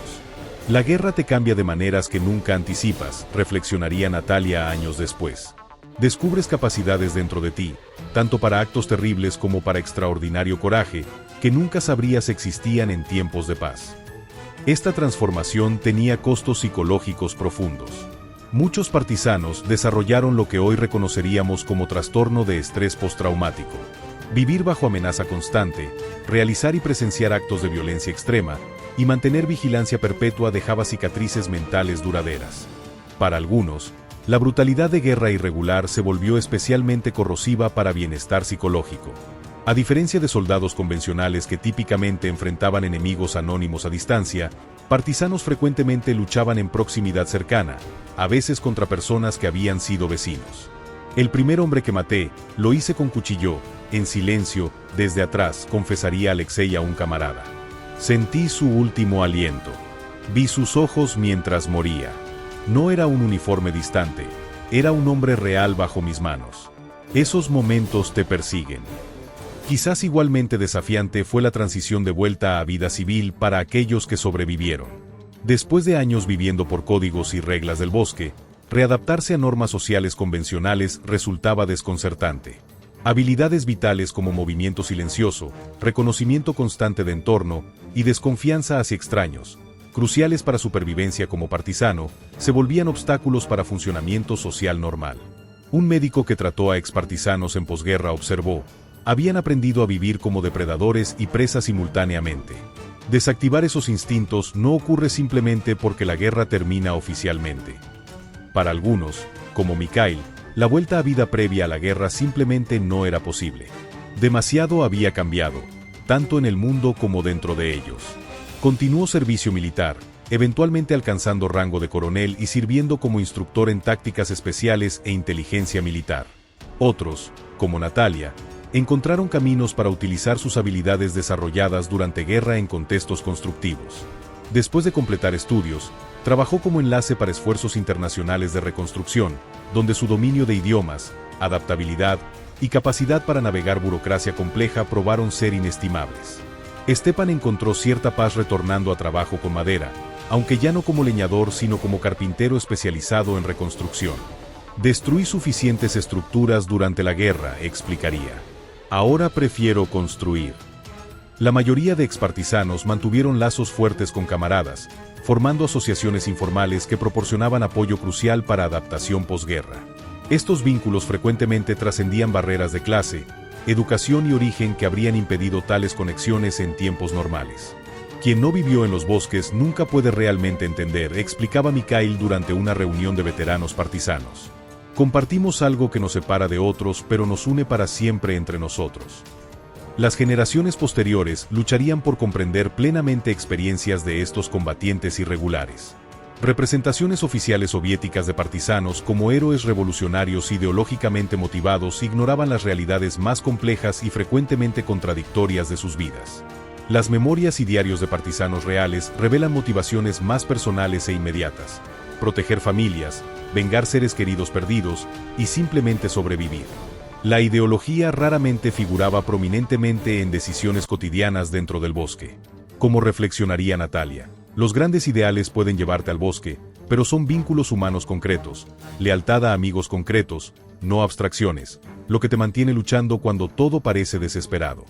La guerra te cambia de maneras que nunca anticipas, reflexionaría Natalia años después. Descubres capacidades dentro de ti, tanto para actos terribles como para extraordinario coraje, que nunca sabrías existían en tiempos de paz. Esta transformación tenía costos psicológicos profundos. Muchos partisanos desarrollaron lo que hoy reconoceríamos como trastorno de estrés postraumático. Vivir bajo amenaza constante, realizar y presenciar actos de violencia extrema, y mantener vigilancia perpetua dejaba cicatrices mentales duraderas. Para algunos, la brutalidad de guerra irregular se volvió especialmente corrosiva para bienestar psicológico. A diferencia de soldados convencionales que típicamente enfrentaban enemigos anónimos a distancia, partisanos frecuentemente luchaban en proximidad cercana, a veces contra personas que habían sido vecinos. El primer hombre que maté, lo hice con cuchillo, en silencio, desde atrás, confesaría Alexei a un camarada. Sentí su último aliento. Vi sus ojos mientras moría. No era un uniforme distante, era un hombre real bajo mis manos. Esos momentos te persiguen. Quizás igualmente desafiante fue la transición de vuelta a vida civil para aquellos que sobrevivieron. Después de años viviendo por códigos y reglas del bosque, readaptarse a normas sociales convencionales resultaba desconcertante. Habilidades vitales como movimiento silencioso, reconocimiento constante de entorno y desconfianza hacia extraños, cruciales para supervivencia como partisano, se volvían obstáculos para funcionamiento social normal. Un médico que trató a expartisanos en posguerra observó: habían aprendido a vivir como depredadores y presas simultáneamente. Desactivar esos instintos no ocurre simplemente porque la guerra termina oficialmente. Para algunos, como Mikhail, la vuelta a vida previa a la guerra simplemente no era posible. Demasiado había cambiado, tanto en el mundo como dentro de ellos. Continuó servicio militar, eventualmente alcanzando rango de coronel y sirviendo como instructor en tácticas especiales e inteligencia militar. Otros, como Natalia, encontraron caminos para utilizar sus habilidades desarrolladas durante guerra en contextos constructivos. Después de completar estudios, trabajó como enlace para esfuerzos internacionales de reconstrucción, donde su dominio de idiomas, adaptabilidad y capacidad para navegar burocracia compleja probaron ser inestimables. Stepan encontró cierta paz retornando a trabajo con madera, aunque ya no como leñador sino como carpintero especializado en reconstrucción. Destruí suficientes estructuras durante la guerra, explicaría. Ahora prefiero construir. La mayoría de expartisanos mantuvieron lazos fuertes con camaradas, formando asociaciones informales que proporcionaban apoyo crucial para adaptación posguerra. Estos vínculos frecuentemente trascendían barreras de clase, educación y origen que habrían impedido tales conexiones en tiempos normales. Quien no vivió en los bosques nunca puede realmente entender, explicaba Mikhail durante una reunión de veteranos partisanos. Compartimos algo que nos separa de otros, pero nos une para siempre entre nosotros. Las generaciones posteriores lucharían por comprender plenamente experiencias de estos combatientes irregulares. Representaciones oficiales soviéticas de partisanos como héroes revolucionarios ideológicamente motivados ignoraban las realidades más complejas y frecuentemente contradictorias de sus vidas. Las memorias y diarios de partisanos reales revelan motivaciones más personales e inmediatas: proteger familias, vengar seres queridos perdidos y simplemente sobrevivir. La ideología raramente figuraba prominentemente en decisiones cotidianas dentro del bosque. Como reflexionaría Natalia, los grandes ideales pueden llevarte al bosque, pero son vínculos humanos concretos, lealtad a amigos concretos, no abstracciones, lo que te mantiene luchando cuando todo parece desesperado.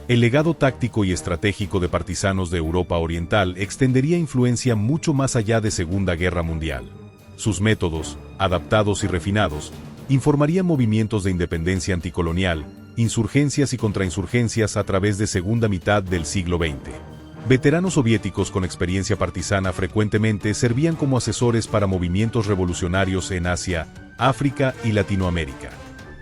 El legado táctico y estratégico de partisanos de Europa Oriental extendería influencia mucho más allá de Segunda Guerra Mundial. Sus métodos, adaptados y refinados, informarían movimientos de independencia anticolonial, insurgencias y contrainsurgencias a través de segunda mitad del siglo XX. Veteranos soviéticos con experiencia partisana frecuentemente servían como asesores para movimientos revolucionarios en Asia, África y Latinoamérica.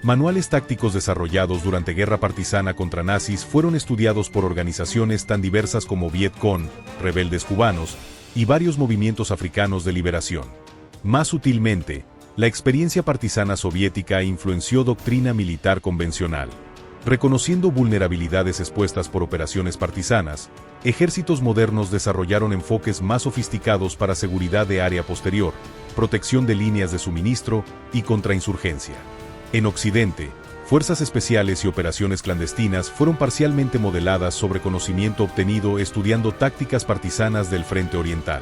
Manuales tácticos desarrollados durante guerra partisana contra nazis fueron estudiados por organizaciones tan diversas como Viet Cong, rebeldes cubanos, y varios movimientos africanos de liberación. Más sutilmente, la experiencia partisana soviética influenció doctrina militar convencional. Reconociendo vulnerabilidades expuestas por operaciones partisanas, ejércitos modernos desarrollaron enfoques más sofisticados para seguridad de área posterior, protección de líneas de suministro y contrainsurgencia. En Occidente, fuerzas especiales y operaciones clandestinas fueron parcialmente modeladas sobre conocimiento obtenido estudiando tácticas partisanas del Frente Oriental.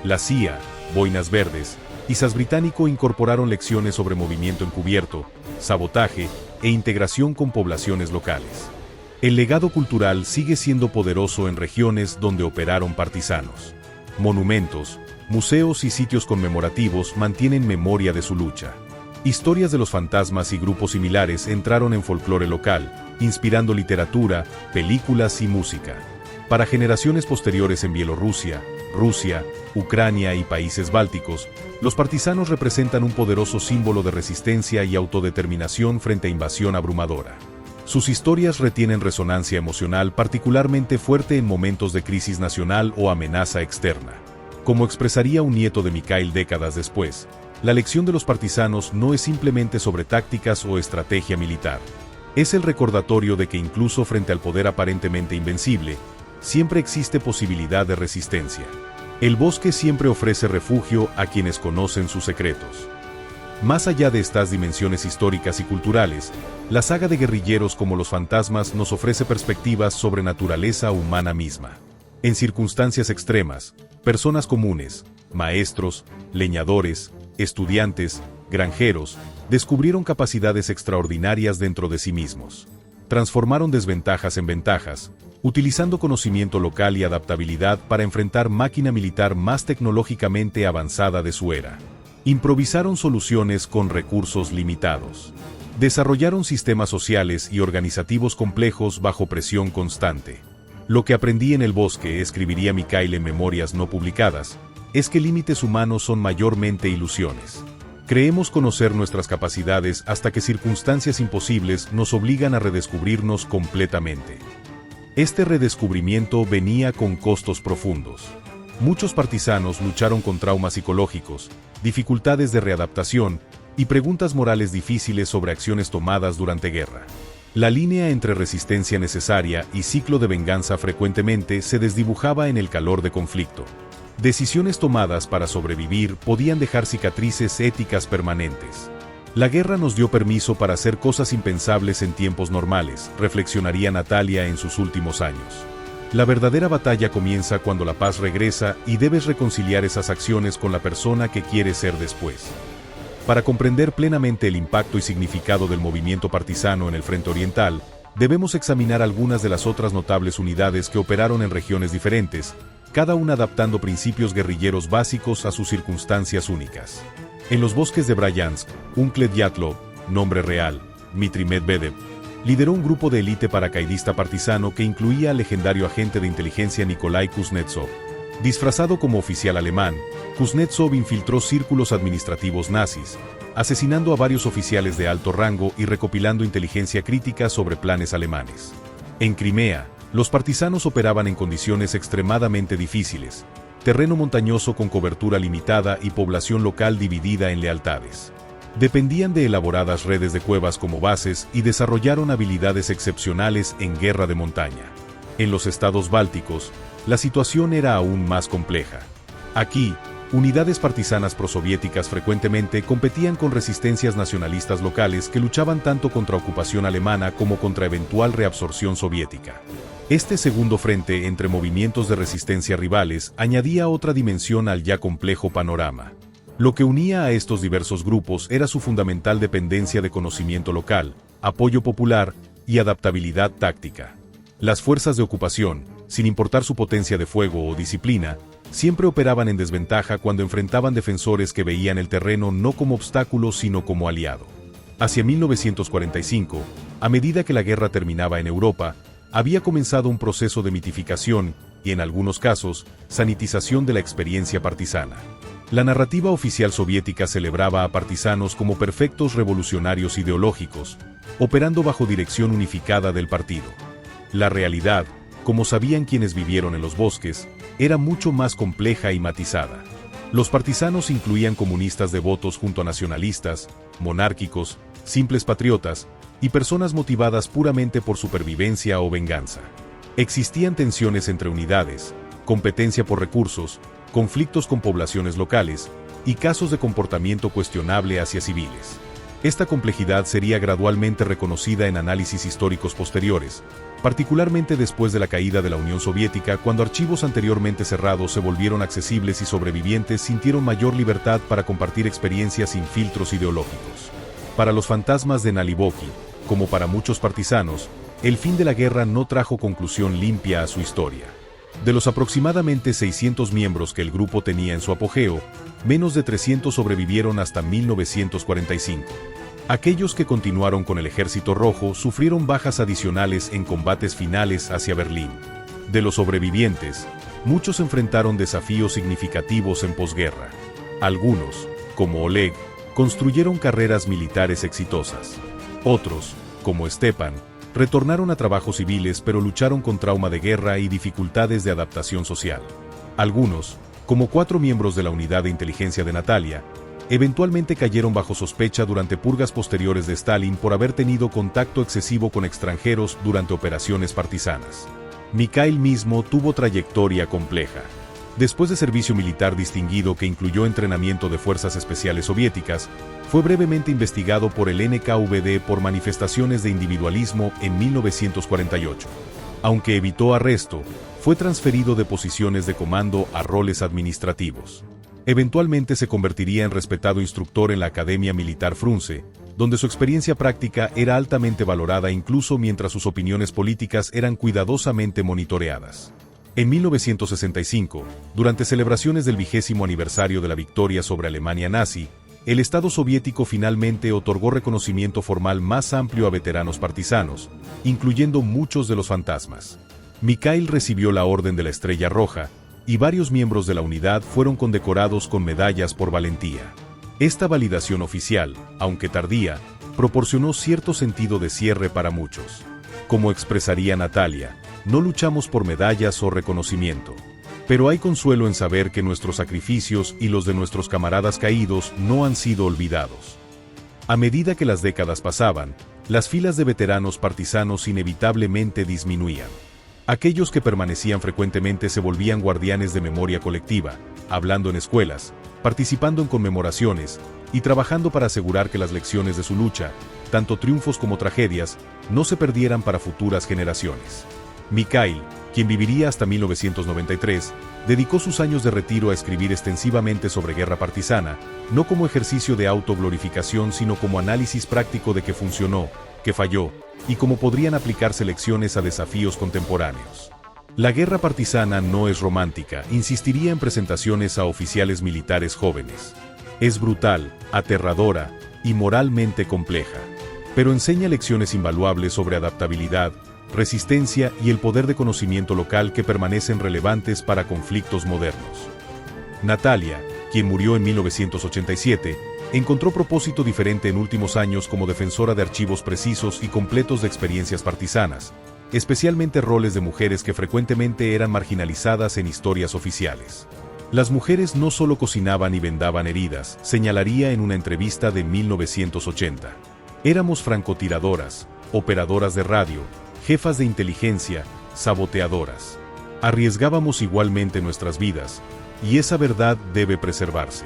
La CIA, Boinas Verdes y SAS británico incorporaron lecciones sobre movimiento encubierto, sabotaje e integración con poblaciones locales. El legado cultural sigue siendo poderoso en regiones donde operaron partisanos. Monumentos, museos y sitios conmemorativos mantienen memoria de su lucha. Historias de los fantasmas y grupos similares entraron en folclore local, inspirando literatura, películas y música. Para generaciones posteriores en Bielorrusia, Rusia, Ucrania y países bálticos, los partisanos representan un poderoso símbolo de resistencia y autodeterminación frente a invasión abrumadora. Sus historias retienen resonancia emocional particularmente fuerte en momentos de crisis nacional o amenaza externa. Como expresaría un nieto de Mikhail décadas después, la lección de los partisanos no es simplemente sobre tácticas o estrategia militar. Es el recordatorio de que incluso frente al poder aparentemente invencible, siempre existe posibilidad de resistencia. El bosque siempre ofrece refugio a quienes conocen sus secretos. Más allá de estas dimensiones históricas y culturales, la saga de guerrilleros como los fantasmas nos ofrece perspectivas sobre naturaleza humana misma. En circunstancias extremas, personas comunes, maestros, leñadores, estudiantes, granjeros, descubrieron capacidades extraordinarias dentro de sí mismos. Transformaron desventajas en ventajas, utilizando conocimiento local y adaptabilidad para enfrentar máquina militar más tecnológicamente avanzada de su era. Improvisaron soluciones con recursos limitados. Desarrollaron sistemas sociales y organizativos complejos bajo presión constante. Lo que aprendí en el bosque, escribiría Mikhail en memorias no publicadas, es que límites humanos son mayormente ilusiones. Creemos conocer nuestras capacidades hasta que circunstancias imposibles nos obligan a redescubrirnos completamente. Este redescubrimiento venía con costos profundos. Muchos partisanos lucharon con traumas psicológicos, dificultades de readaptación y preguntas morales difíciles sobre acciones tomadas durante guerra. La línea entre resistencia necesaria y ciclo de venganza frecuentemente se desdibujaba en el calor de conflicto. Decisiones tomadas para sobrevivir podían dejar cicatrices éticas permanentes. La guerra nos dio permiso para hacer cosas impensables en tiempos normales, reflexionaría Natalia en sus últimos años. La verdadera batalla comienza cuando la paz regresa y debes reconciliar esas acciones con la persona que quieres ser después. Para comprender plenamente el impacto y significado del movimiento partisano en el frente oriental, debemos examinar algunas de las otras notables unidades que operaron en regiones diferentes, cada una adaptando principios guerrilleros básicos a sus circunstancias únicas. En los bosques de Bryansk, Uncle Dyatlov, nombre real, Dmitry Medvedev, lideró un grupo de élite paracaidista partisano que incluía al legendario agente de inteligencia Nikolai Kuznetsov. Disfrazado como oficial alemán, Kuznetsov infiltró círculos administrativos nazis, asesinando a varios oficiales de alto rango y recopilando inteligencia crítica sobre planes alemanes. En Crimea, los partisanos operaban en condiciones extremadamente difíciles, terreno montañoso con cobertura limitada y población local dividida en lealtades. Dependían de elaboradas redes de cuevas como bases y desarrollaron habilidades excepcionales en guerra de montaña. En los estados bálticos, la situación era aún más compleja. Aquí, unidades partisanas prosoviéticas frecuentemente competían con resistencias nacionalistas locales que luchaban tanto contra ocupación alemana como contra eventual reabsorción soviética. Este segundo frente entre movimientos de resistencia rivales añadía otra dimensión al ya complejo panorama. Lo que unía a estos diversos grupos era su fundamental dependencia de conocimiento local, apoyo popular y adaptabilidad táctica. Las fuerzas de ocupación, sin importar su potencia de fuego o disciplina, siempre operaban en desventaja cuando enfrentaban defensores que veían el terreno no como obstáculo sino como aliado. Hacia 1945, a medida que la guerra terminaba en Europa, había comenzado un proceso de mitificación y, en algunos casos, sanitización de la experiencia partisana. La narrativa oficial soviética celebraba a partisanos como perfectos revolucionarios ideológicos, operando bajo dirección unificada del partido. La realidad, como sabían quienes vivieron en los bosques, era mucho más compleja y matizada. Los partisanos incluían comunistas devotos junto a nacionalistas, monárquicos, simples patriotas y personas motivadas puramente por supervivencia o venganza. Existían tensiones entre unidades, competencia por recursos, conflictos con poblaciones locales y casos de comportamiento cuestionable hacia civiles. Esta complejidad sería gradualmente reconocida en análisis históricos posteriores, particularmente después de la caída de la Unión Soviética, cuando archivos anteriormente cerrados se volvieron accesibles y sobrevivientes sintieron mayor libertad para compartir experiencias sin filtros ideológicos. Para los fantasmas de Naliboki, como para muchos partisanos, el fin de la guerra no trajo conclusión limpia a su historia. De los aproximadamente 600 miembros que el grupo tenía en su apogeo, menos de 300 sobrevivieron hasta 1945. Aquellos que continuaron con el Ejército Rojo sufrieron bajas adicionales en combates finales hacia Berlín. De los sobrevivientes, muchos enfrentaron desafíos significativos en posguerra. Algunos, como Oleg, construyeron carreras militares exitosas. Otros, como Stepan, retornaron a trabajos civiles pero lucharon con trauma de guerra y dificultades de adaptación social. Algunos, como 4 miembros de la unidad de inteligencia de Natalia, eventualmente cayeron bajo sospecha durante purgas posteriores de Stalin por haber tenido contacto excesivo con extranjeros durante operaciones partisanas. Mikhail mismo tuvo trayectoria compleja. Después de servicio militar distinguido que incluyó entrenamiento de fuerzas especiales soviéticas, fue brevemente investigado por el NKVD por manifestaciones de individualismo en 1948. Aunque evitó arresto, fue transferido de posiciones de comando a roles administrativos. Eventualmente se convertiría en respetado instructor en la Academia Militar Frunze, donde su experiencia práctica era altamente valorada incluso mientras sus opiniones políticas eran cuidadosamente monitoreadas. En 1965, durante celebraciones del 20º aniversario de la victoria sobre Alemania nazi, el Estado soviético finalmente otorgó reconocimiento formal más amplio a veteranos partisanos, incluyendo muchos de los fantasmas. Mikhail recibió la Orden de la Estrella Roja, y varios miembros de la unidad fueron condecorados con medallas por valentía. Esta validación oficial, aunque tardía, proporcionó cierto sentido de cierre para muchos. Como expresaría Natalia, no luchamos por medallas o reconocimiento, pero hay consuelo en saber que nuestros sacrificios y los de nuestros camaradas caídos no han sido olvidados. A medida que las décadas pasaban, las filas de veteranos partisanos inevitablemente disminuían. Aquellos que permanecían frecuentemente se volvían guardianes de memoria colectiva, hablando en escuelas, participando en conmemoraciones y trabajando para asegurar que las lecciones de su lucha, tanto triunfos como tragedias, no se perdieran para futuras generaciones. Mikhail, quien viviría hasta 1993, dedicó sus años de retiro a escribir extensivamente sobre guerra partisana, no como ejercicio de autoglorificación sino como análisis práctico de qué funcionó, qué falló, y cómo podrían aplicarse lecciones a desafíos contemporáneos. La guerra partisana no es romántica, insistiría en presentaciones a oficiales militares jóvenes. Es brutal, aterradora y moralmente compleja, pero enseña lecciones invaluables sobre adaptabilidad, resistencia y el poder de conocimiento local que permanecen relevantes para conflictos modernos. Natalia, quien murió en 1987, encontró propósito diferente en últimos años como defensora de archivos precisos y completos de experiencias partisanas, especialmente roles de mujeres que frecuentemente eran marginalizadas en historias oficiales. Las mujeres no solo cocinaban y vendaban heridas, señalaría en una entrevista de 1980. Éramos francotiradoras, operadoras de radio, jefas de inteligencia, saboteadoras. Arriesgábamos igualmente nuestras vidas, y esa verdad debe preservarse.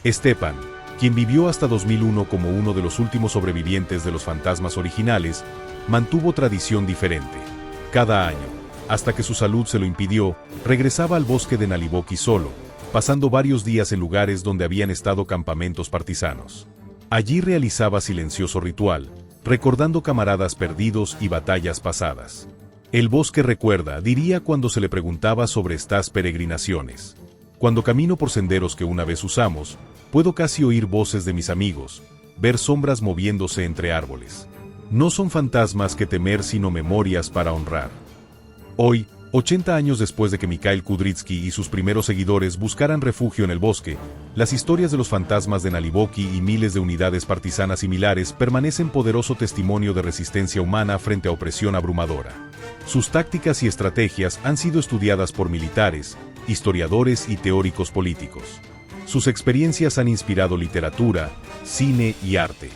Stepan, quien vivió hasta 2001 como uno de los últimos sobrevivientes de los fantasmas originales, mantuvo tradición diferente. Cada año, hasta que su salud se lo impidió, regresaba al bosque de Naliboki solo, pasando varios días en lugares donde habían estado campamentos partisanos. Allí realizaba silencioso ritual, recordando camaradas perdidos y batallas pasadas. El bosque recuerda, diría cuando se le preguntaba sobre estas peregrinaciones. Cuando camino por senderos que una vez usamos, puedo casi oír voces de mis amigos, ver sombras moviéndose entre árboles. No son fantasmas que temer sino memorias para honrar. Hoy, 80 años después de que Mikhail Kudryavtsky y sus primeros seguidores buscaran refugio en el bosque, las historias de los fantasmas de Naliboki y miles de unidades partisanas similares permanecen poderoso testimonio de resistencia humana frente a opresión abrumadora. Sus tácticas y estrategias han sido estudiadas por militares, historiadores y teóricos políticos. Sus experiencias han inspirado literatura, cine y arte.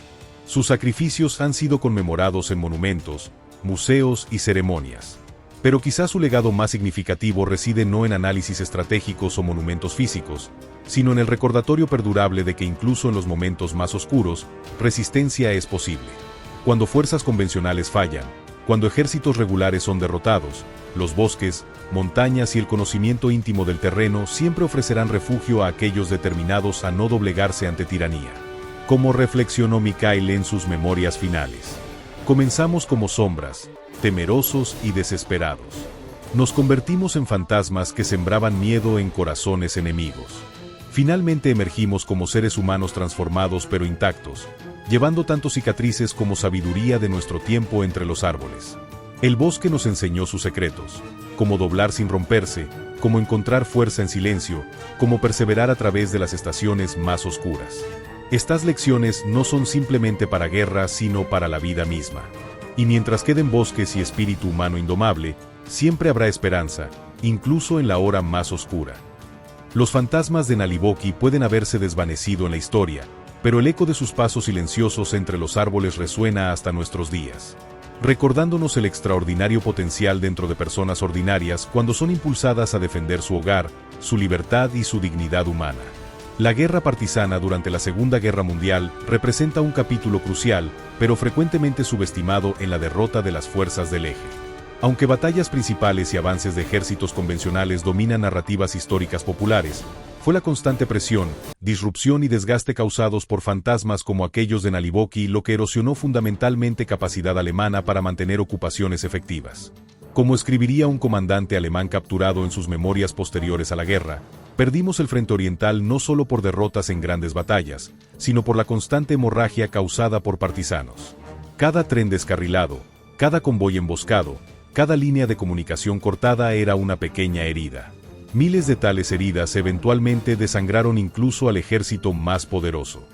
Sus sacrificios han sido conmemorados en monumentos, museos y ceremonias. Pero quizás su legado más significativo reside no en análisis estratégicos o monumentos físicos, sino en el recordatorio perdurable de que incluso en los momentos más oscuros, resistencia es posible. Cuando fuerzas convencionales fallan, cuando ejércitos regulares son derrotados, los bosques, montañas y el conocimiento íntimo del terreno siempre ofrecerán refugio a aquellos determinados a no doblegarse ante tiranía. Como reflexionó Mikhail en sus memorias finales. Comenzamos como sombras, temerosos y desesperados. Nos convertimos en fantasmas que sembraban miedo en corazones enemigos. Finalmente emergimos como seres humanos transformados pero intactos, llevando tanto cicatrices como sabiduría de nuestro tiempo entre los árboles. El bosque nos enseñó sus secretos, cómo doblar sin romperse, cómo encontrar fuerza en silencio, cómo perseverar a través de las estaciones más oscuras. Estas lecciones no son simplemente para guerra, sino para la vida misma. Y mientras queden bosques y espíritu humano indomable, siempre habrá esperanza, incluso en la hora más oscura. Los fantasmas de Naliboki pueden haberse desvanecido en la historia, pero el eco de sus pasos silenciosos entre los árboles resuena hasta nuestros días, recordándonos el extraordinario potencial dentro de personas ordinarias cuando son impulsadas a defender su hogar, su libertad y su dignidad humana. La guerra partisana durante la Segunda Guerra Mundial representa un capítulo crucial, pero frecuentemente subestimado en la derrota de las fuerzas del eje. Aunque batallas principales y avances de ejércitos convencionales dominan narrativas históricas populares, fue la constante presión, disrupción y desgaste causados por fantasmas como aquellos de Naliboki lo que erosionó fundamentalmente capacidad alemana para mantener ocupaciones efectivas. Como escribiría un comandante alemán capturado en sus memorias posteriores a la guerra, perdimos el frente oriental no solo por derrotas en grandes batallas, sino por la constante hemorragia causada por partisanos. Cada tren descarrilado, cada convoy emboscado, cada línea de comunicación cortada era una pequeña herida. Miles de tales heridas eventualmente desangraron incluso al ejército más poderoso.